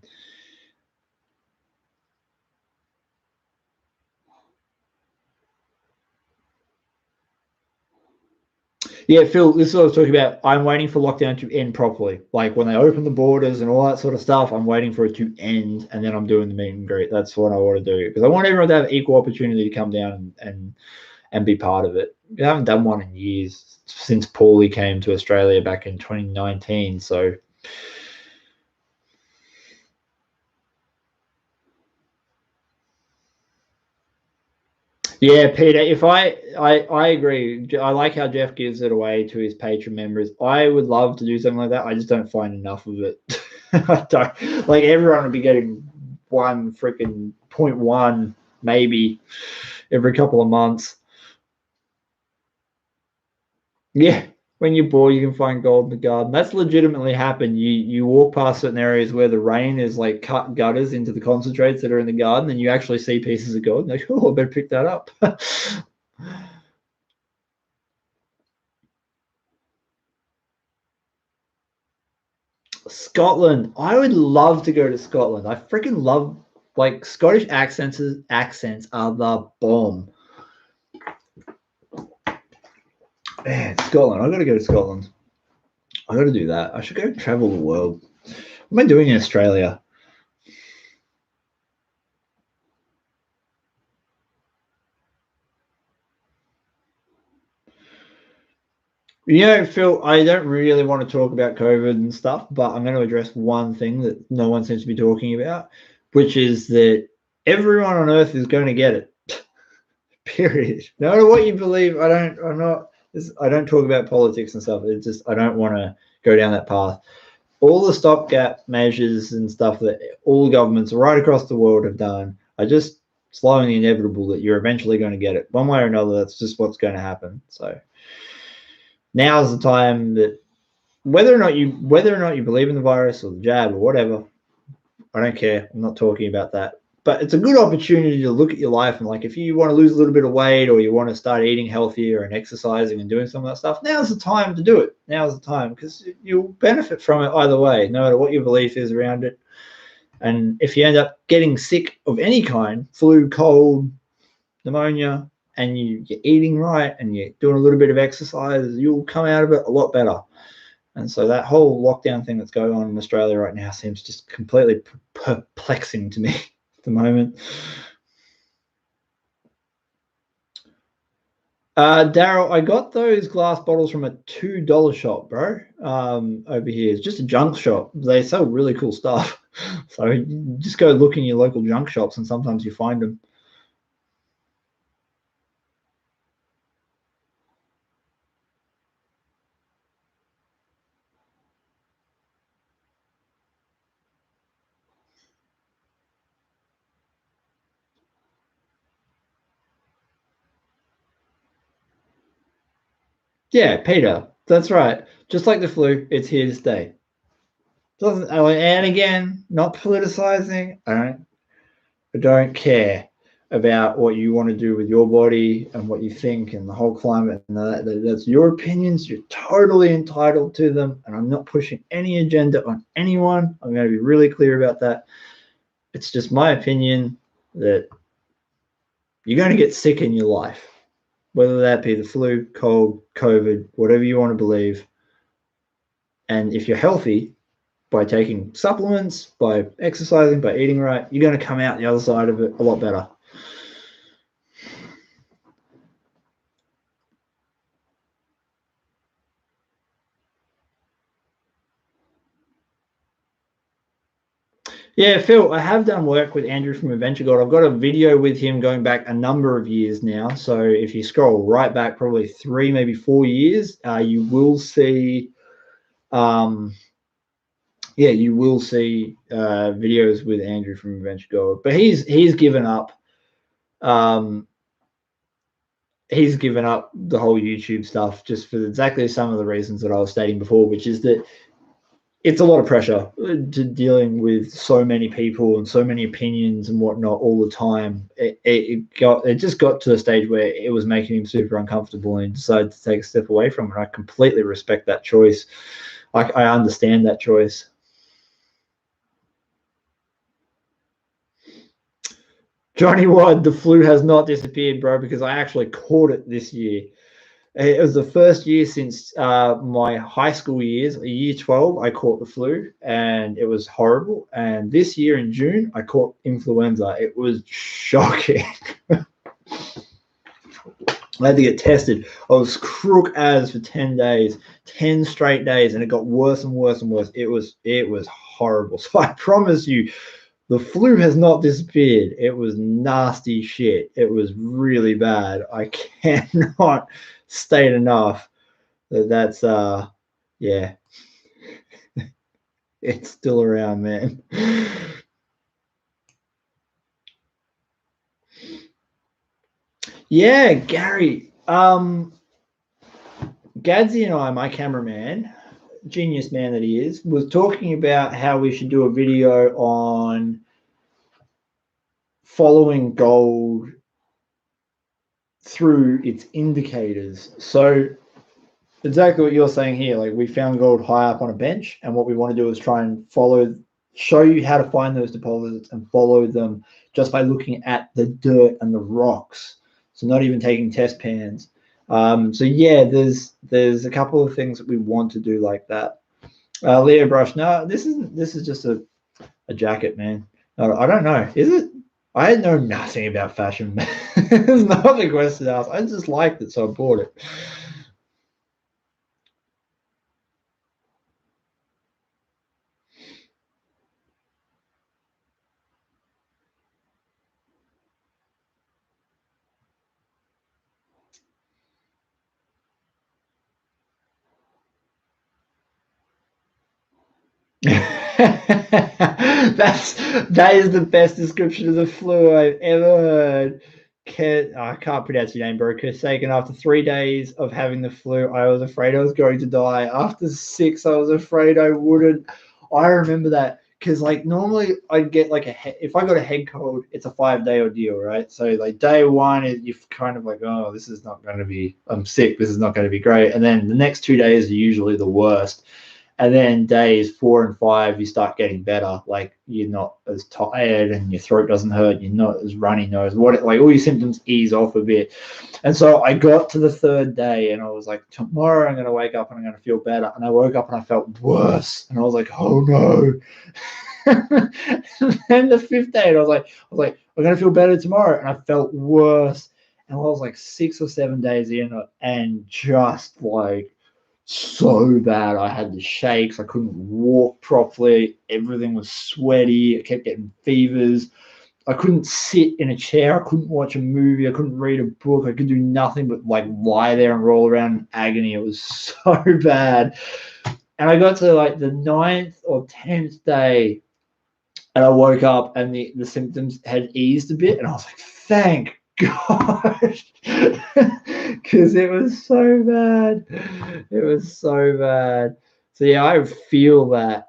Yeah, Phil, this is what I was talking about. I'm waiting for lockdown to end properly. Like when they open the borders and all that sort of stuff, I'm waiting for it to end, and then I'm doing the meet and greet. That's what I want to do because I want everyone to have equal opportunity to come down and be part of it. I haven't done one in years since Paulie came to Australia back in 2019. So yeah, Peter, if I agree. I like how Jeff gives it away to his patron members. I would love to do something like that. I just don't find enough of it. I don't, like, everyone would be getting one freaking 0.1 maybe every couple of months. Yeah, when you're bored, you can find gold in the garden. That's legitimately happened. You walk past certain areas where the rain is like cut gutters into the concentrates that are in the garden, and you actually see pieces of gold. And like, oh, I better pick that up. Scotland. I would love to go to Scotland. I freaking love, like, Scottish accents. Accents are the bomb. Man, Scotland. I got to go to Scotland. I got to do that. I should go travel the world. What am I doing in Australia? You know, Phil, I don't really want to talk about COVID and stuff, but I'm going to address one thing that no one seems to be talking about, which is that everyone on Earth is going to get it. Period. No matter what you believe, I don't talk about politics and stuff. It's just, I don't want to go down that path. All the stopgap measures and stuff that all governments right across the world have done are just slowing the inevitable that you're eventually going to get it. One way or another, that's just what's going to happen. So now's the time that whether or not you believe in the virus or the jab or whatever, I don't care. I'm not talking about that. But it's a good opportunity to look at your life and, like, if you want to lose a little bit of weight or you want to start eating healthier and exercising and doing some of that stuff, now's the time to do it. Now's the time, because you'll benefit from it either way, no matter what your belief is around it. And if you end up getting sick of any kind, flu, cold, pneumonia, and you're eating right and you're doing a little bit of exercise, you'll come out of it a lot better. And so that whole lockdown thing that's going on in Australia right now seems just completely perplexing to me at the moment. Daryl, I got those glass bottles from a $2 shop, bro. Over here, it's just a junk shop. They sell really cool stuff. So you just go look in your local junk shops, and sometimes you find them. Yeah, Peter, that's right. Just like the flu, it's here to stay. Doesn't, and again, not politicizing. I don't care about what you want to do with your body and what you think and the whole climate. And that's your opinions. You're totally entitled to them. And I'm not pushing any agenda on anyone. I'm going to be really clear about that. It's just my opinion that you're going to get sick in your life, whether that be the flu, cold, COVID, whatever you want to believe. And if you're healthy, by taking supplements, by exercising, by eating right, you're going to come out the other side of it a lot better. Yeah, Phil, I have done work with Andrew from Adventure God. I've got a video with him going back a number of years now. So if you scroll right back, probably 3, maybe 4 years, you will see, you will see videos with Andrew from Adventure God. But he's given up. He's given up the whole YouTube stuff just for exactly some of the reasons that I was stating before, which is that it's a lot of pressure to dealing with so many people and so many opinions and whatnot all the time. It just got to a stage where it was making him super uncomfortable, and he decided to take a step away from it. I completely respect that choice. I understand that choice. Johnny Wad, the flu has not disappeared, bro, because I actually caught it this year. It was the first year since my high school years, year 12, I caught the flu, and it was horrible. And this year in June, I caught influenza. It was shocking. I had to get tested. I was crook as for 10 days, 10 straight days, and it got worse and worse and worse. It was horrible. So I promise you, the flu has not disappeared. It was nasty shit. It was really bad. I cannot state enough that's yeah, it's still around, man. Yeah, Gary. Gadsy and I, my cameraman, genius man that he is, was talking about how we should do a video on following gold through its indicators. So exactly what you're saying here. Like, we found gold high up on a bench, and what we want to do is try and show you how to find those deposits and follow them just by looking at the dirt and the rocks. So not even taking test pans. So yeah, there's a couple of things that we want to do like that. Leo Brush, no, this is just a jacket, man. No, I don't know. Is it? I know nothing about fashion. There's nothing question to ask. I just liked it, so I bought it. That is the best description of the flu I've ever heard. I can't pronounce your name, bro. Kasagan, after 3 days of having the flu, I was afraid I was going to die. After 6, I was afraid I wouldn't. I remember that because, like, normally I'd get like if I got a head cold, it's a 5-day ordeal, right? So, like, day one, you're kind of like, oh, this is not going to be, I'm sick, this is not going to be great. And then the next 2 days are usually the worst. And then days 4 and 5, you start getting better. Like, you're not as tired and your throat doesn't hurt. You're not as runny nose. Like, all your symptoms ease off a bit. And so I got to the 3rd day and I was like, tomorrow I'm going to wake up and I'm going to feel better. And I woke up and I felt worse. And I was like, oh no. And then the 5th day, and I was like, I'm going to feel better tomorrow. And I felt worse. And I was like 6 or 7 days in and just like, so bad. I had the shakes. I couldn't walk properly. Everything was sweaty. I kept getting fevers. I couldn't sit in a chair. I couldn't watch a movie. I couldn't read a book. I could do nothing but like lie there and roll around in agony. It was so bad. And I got to like the 9th or 10th day and I woke up and the symptoms had eased a bit. And I was like, thank gosh, because it was so bad. It was so bad. So yeah, I feel that.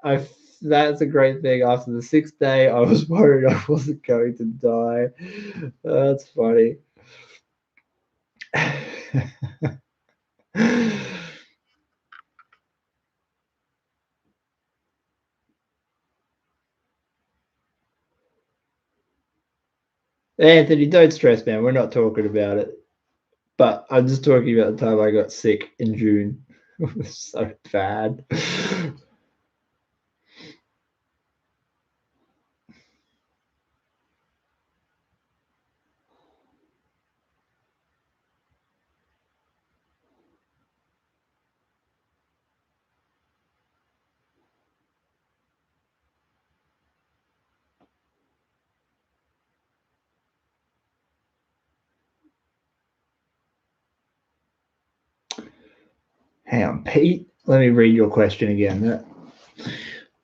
That's a great thing. After the 6th day, I was worried I wasn't going to die. That's funny. Anthony, don't stress, man. We're not talking about it. But I'm just talking about the time I got sick in June. It was so bad. Hang on, Pete. Let me read your question again.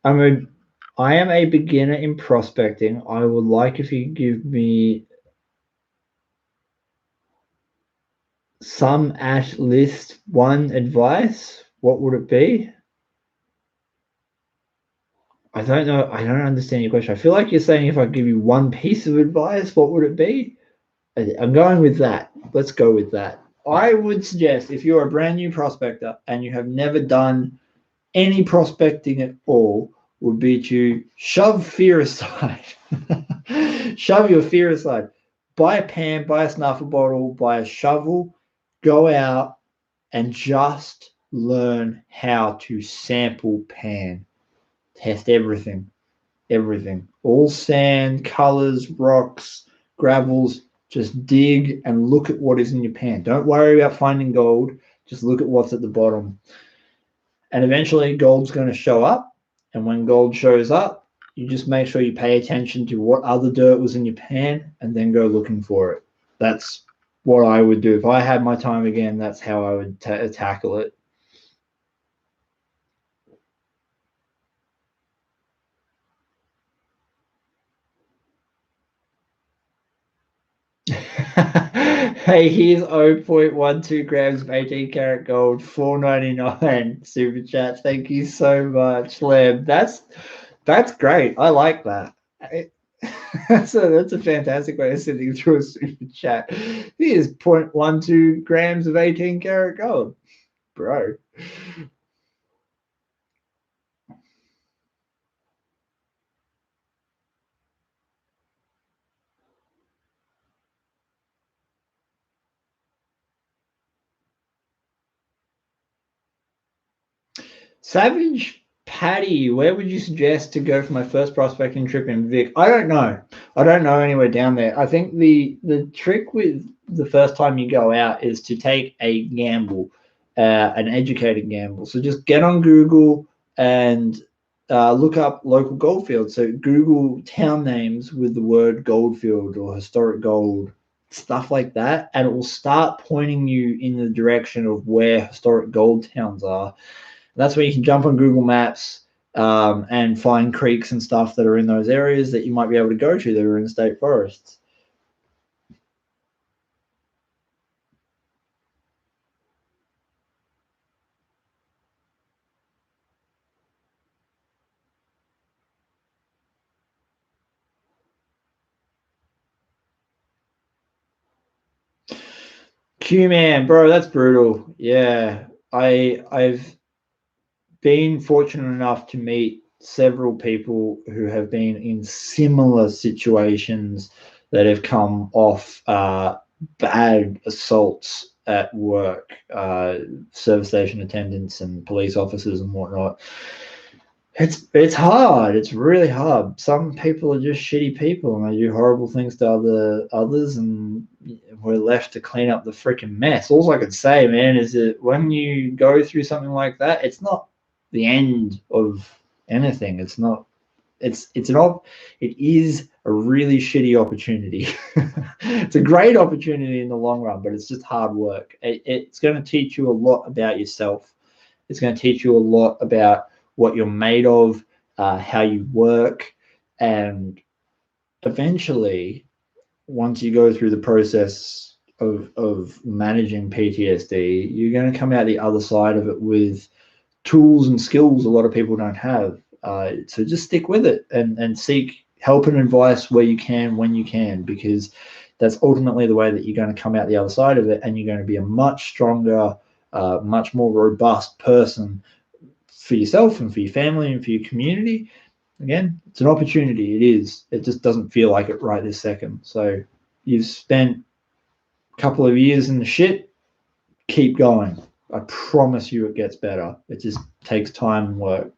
I am a beginner in prospecting. I would like if you give me some at least one advice. What would it be? I don't know. I don't understand your question. I feel like you're saying if I give you one piece of advice, what would it be? I'm going with that. Let's go with that. I would suggest if you're a brand new prospector and you have never done any prospecting at all, would be to shove fear aside. Shove your fear aside. Buy a pan, buy a snuffer bottle, buy a shovel, go out and just learn how to sample pan. Test everything. Everything. All sand, colors, rocks, gravels. Just dig and look at what is in your pan. Don't worry about finding gold. Just look at what's at the bottom. And eventually gold's going to show up. And when gold shows up, you just make sure you pay attention to what other dirt was in your pan and then go looking for it. That's what I would do. If I had my time again, that's how I would tackle it. Hey, here's 0.12 grams of 18 karat gold, $4.99 super chat. Thank you so much, Lem. That's great. I like that. That's a fantastic way of sending through a super chat. Here's 0.12 grams of 18 karat gold, bro. Savage Patty, where would you suggest to go for my first prospecting trip in Vic? I don't know. I don't know anywhere down there. I think the trick with the first time you go out is to take a gamble, an educated gamble. So just get on Google and look up local goldfields. So Google town names with the word goldfield or historic gold, stuff like that, and it will start pointing you in the direction of where historic gold towns are. That's where you can jump on Google Maps, and find creeks and stuff that are in those areas that you might be able to go to that are in state forests. Q-Man, bro, that's brutal. Yeah, I've been fortunate enough to meet several people who have been in similar situations that have come off bad assaults at work, service station attendants and police officers and whatnot. It's hard. It's really hard. Some people are just shitty people and they do horrible things to others, and we're left to clean up the freaking mess. All I can say, man, is that when you go through something like that, it's not the end of anything. It's not. It's an op. It is a really shitty opportunity. It's a great opportunity in the long run, but it's just hard work. It's going to teach you a lot about yourself. It's going to teach you a lot about what you're made of, how you work, and eventually, once you go through the process of managing PTSD, you're going to come out the other side of it with tools and skills a lot of people don't have. So just stick with it and seek help and advice where you can, when you can, because that's ultimately the way that you're going to come out the other side of it, and you're going to be a much stronger, much more robust person for yourself and for your family and for your community. Again, it's an opportunity. It is. It just doesn't feel like it right this second. So you've spent a couple of years in the shit. Keep going. I promise you it gets better. It just takes time and work.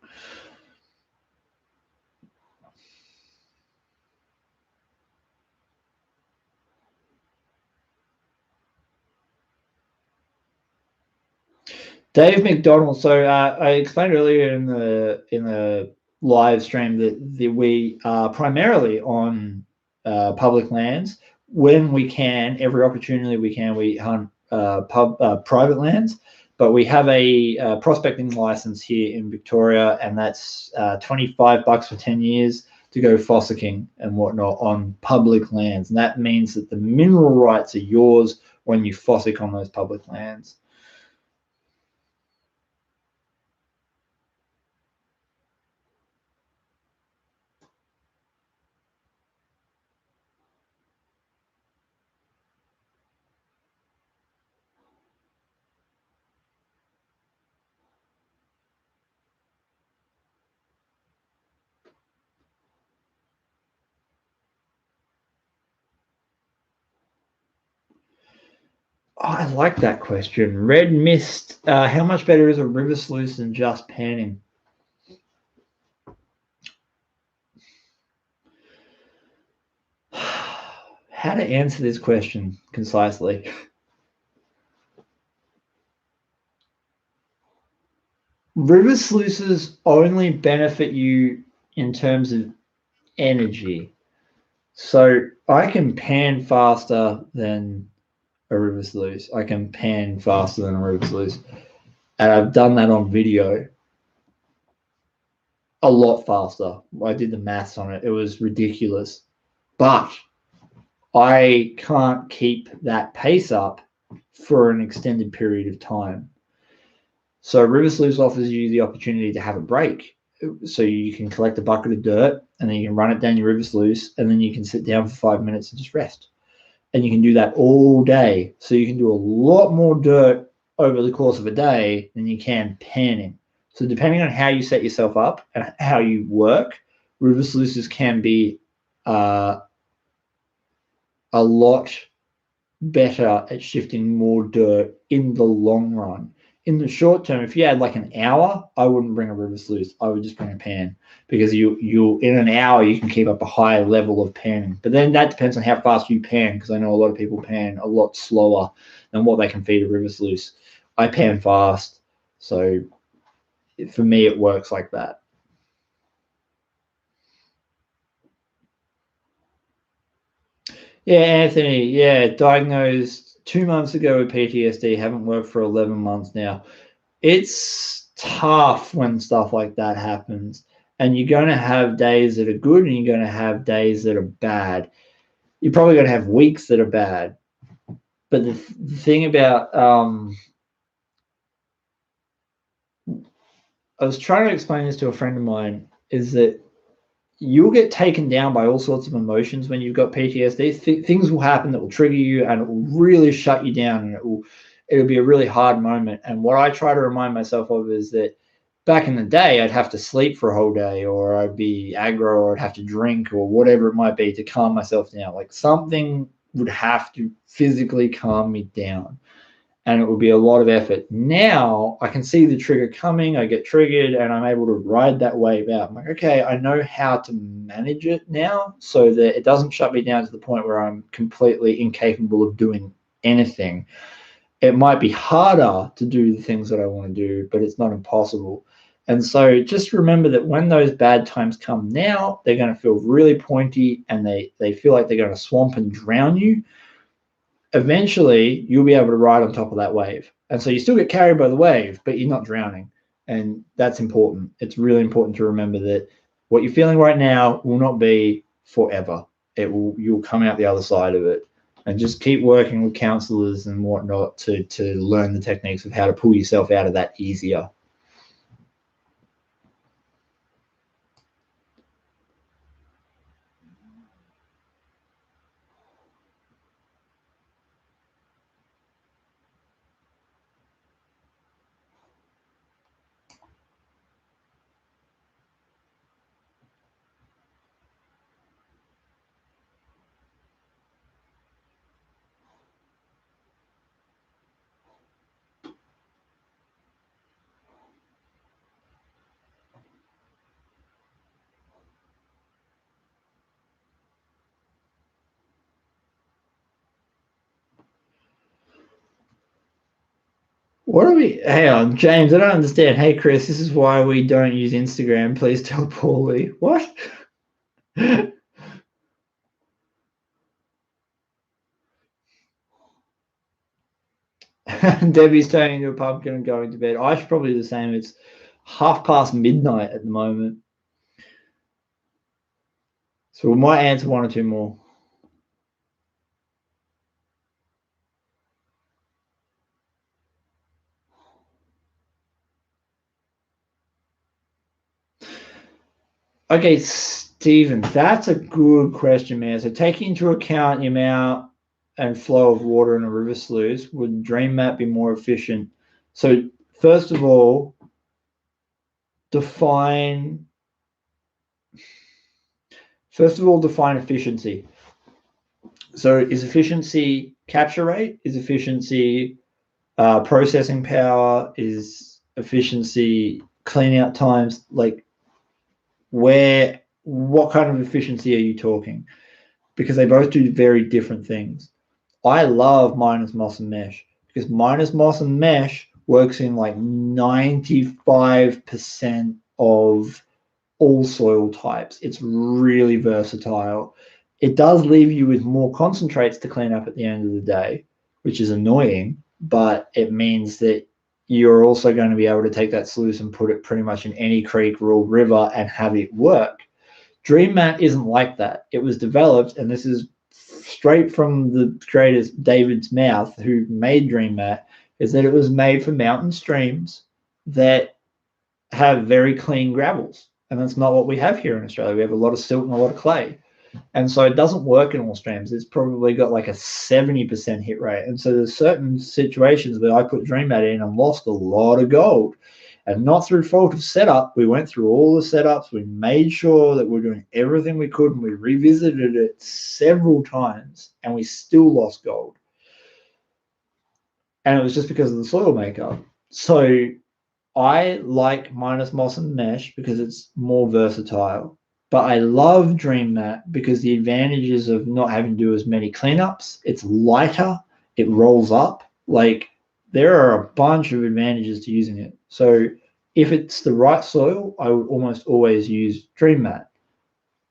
Dave McDonald. So I explained earlier in the live stream that we are primarily on public lands. When we can, every opportunity we can, we hunt private lands. But we have a prospecting license here in Victoria, and that's $25 for 10 years to go fossicking and whatnot on public lands. And that means that the mineral rights are yours when you fossick on those public lands. Oh, I like that question. Red mist. How much better is a river sluice than just panning? How to answer this question concisely? River sluices only benefit you in terms of energy. So I can pan faster than a river sluice. I can pan faster than a river sluice. And I've done that on video a lot faster. I did the maths on it. It was ridiculous. But I can't keep that pace up for an extended period of time. So river sluice offers you the opportunity to have a break. So you can collect a bucket of dirt and then you can run it down your river sluice, and then you can sit down for 5 minutes and just rest. And you can do that all day. So you can do a lot more dirt over the course of a day than you can panning. So depending on how you set yourself up and how you work, river sluices can be a lot better at shifting more dirt in the long run. In the short term, if you had like an hour, I wouldn't bring a river sluice. I would just bring a pan, because you in an hour you can keep up a high level of panning. But then that depends on how fast you pan, because I know a lot of people pan a lot slower than what they can feed a river sluice. I pan fast, so for me it works like that. Yeah, Anthony. Yeah, diagnosed 2 months ago with PTSD. Haven't worked for 11 months now. It's tough when stuff like that happens. And you're going to have days that are good and you're going to have days that are bad. You're probably going to have weeks that are bad. But the thing about, I was trying to explain this to a friend of mine, is that you'll get taken down by all sorts of emotions when you've got PTSD. Things will happen that will trigger you and it will really shut you down, and it'll be a really hard moment. And what I try to remind myself of is that back in the day, I'd have to sleep for a whole day, or I'd be aggro, or I'd have to drink, or whatever it might be to calm myself down. Like something would have to physically calm me down, and it would be a lot of effort. Now I can see the trigger coming, I get triggered, and I'm able to ride that wave out. I'm like, okay, I know how to manage it now so that it doesn't shut me down to the point where I'm completely incapable of doing anything. It might be harder to do the things that I want to do, but it's not impossible. And so just remember that when those bad times come now, they're going to feel really pointy, and they feel like they're going to swamp and drown you. Eventually you'll be able to ride on top of that wave. And so you still get carried by the wave, but you're not drowning. And that's important. It's really important to remember that what you're feeling right now will not be forever. You'll come out the other side of it. And just keep working with counselors and whatnot to learn the techniques of how to pull yourself out of that easier. What are we? Hang on, James, I don't understand. Hey, Chris, this is why we don't use Instagram. Please tell Paulie. What? Debbie's turning into a pumpkin and going to bed. I should probably do the same. It's midnight at the moment. So we might answer one or two more. Okay, Stephen, that's a good question, man. So taking into account the amount and flow of water in a river sluice, would Dream Map be more efficient? So first of all, define efficiency. So is efficiency capture rate? Is efficiency processing power? Is efficiency clean out times? Like what kind of efficiency are you talking? Because they both do very different things. I love minus moss and mesh because minus moss and mesh works in like 95% of all soil types. It's really versatile. It does leave you with more concentrates to clean up at the end of the day, which is annoying, but it means that you're also going to be able to take that sluice and put it pretty much in any creek or river and have it work. Dream Mat isn't like that. It was developed, and this is straight from the creator's David's mouth, who made Dream Mat, is that it was made for mountain streams that have very clean gravels. And that's not what we have here in Australia. We have a lot of silt and a lot of clay. And so it doesn't work in all streams. It's probably got like a 70% hit rate. And so there's certain situations where I put Dream Mat in and lost a lot of gold. And not through fault of setup. We went through all the setups. We made sure that we're doing everything we could, and we revisited it several times, and we still lost gold. And it was just because of the soil makeup. So I like minus moss and mesh because it's more versatile. But I love Dream Mat because the advantages of not having to do as many cleanups. It's lighter. It rolls up. Like, there are a bunch of advantages to using it. So if it's the right soil, I would almost always use Dream Mat.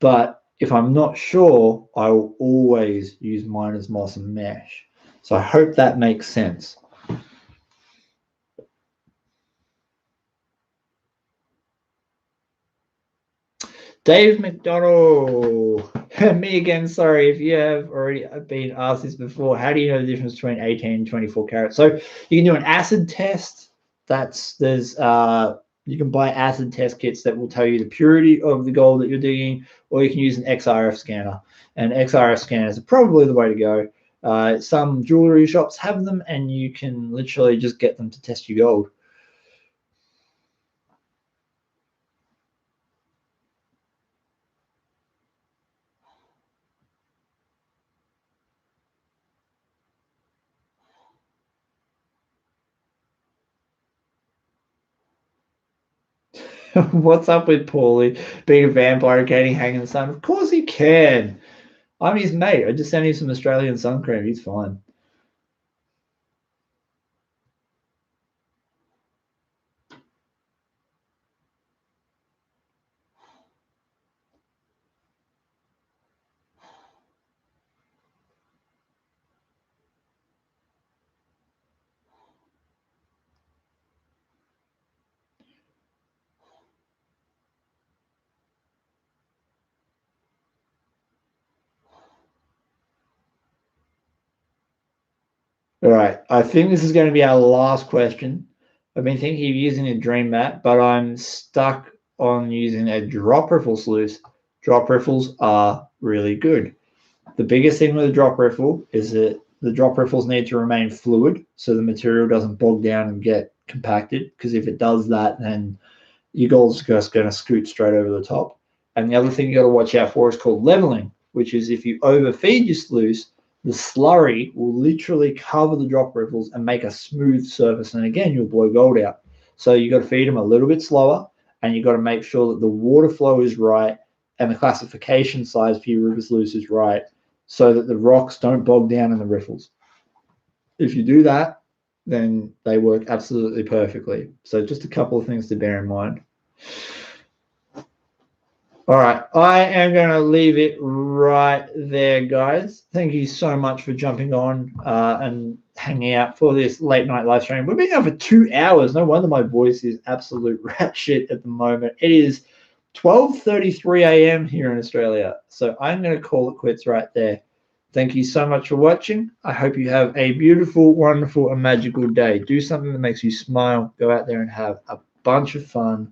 But if I'm not sure, I will always use minus moss and mesh. So I hope that makes sense. Dave McDonald. Me again, sorry if you have already been asked this before. How do you know the difference between 18 and 24 carats? So you can do an acid test. You can buy acid test kits that will tell you the purity of the gold that you're digging, or you can use an XRF scanner. And XRF scanners are probably the way to go. Some jewelry shops have them, and you can literally just get them to test your gold. What's up with Paulie being a vampire? Can he hang in the sun? Of course he can. I'm his mate. I just sent him some Australian sun cream. He's fine. All right. I think this is going to be our last question. I've been thinking of using a dream mat, but I'm stuck on using a drop riffle sluice. Drop riffles are really good. The biggest thing with a drop riffle is that the drop riffles need to remain fluid so the material doesn't bog down and get compacted, because if it does that, then your gold's just going to scoot straight over the top. And the other thing you got to watch out for is called leveling, which is if you overfeed your sluice, the slurry will literally cover the drop riffles and make a smooth surface. And again, you'll blow gold out. So you got to feed them a little bit slower, and you got to make sure that the water flow is right and the classification size for your river sluice is right, so that the rocks don't bog down in the riffles. If you do that, then they work absolutely perfectly. So just a couple of things to bear in mind. All right, I am going to leave it right there, guys. Thank you so much for jumping on and hanging out for this late night live stream. We've been on for 2 hours. No wonder my voice is absolute rat shit at the moment. It is 12:33 a.m. here in Australia, so I'm going to call it quits right there. Thank you so much for watching. I hope you have a beautiful, wonderful, and magical day. Do something that makes you smile. Go out there and have a bunch of fun.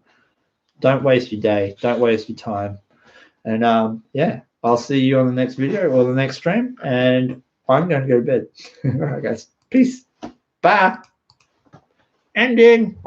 Don't waste your day. Don't waste your time. And yeah, I'll see you on the next video or the next stream. And I'm going to go to bed. All right, guys. Peace. Bye. Ending.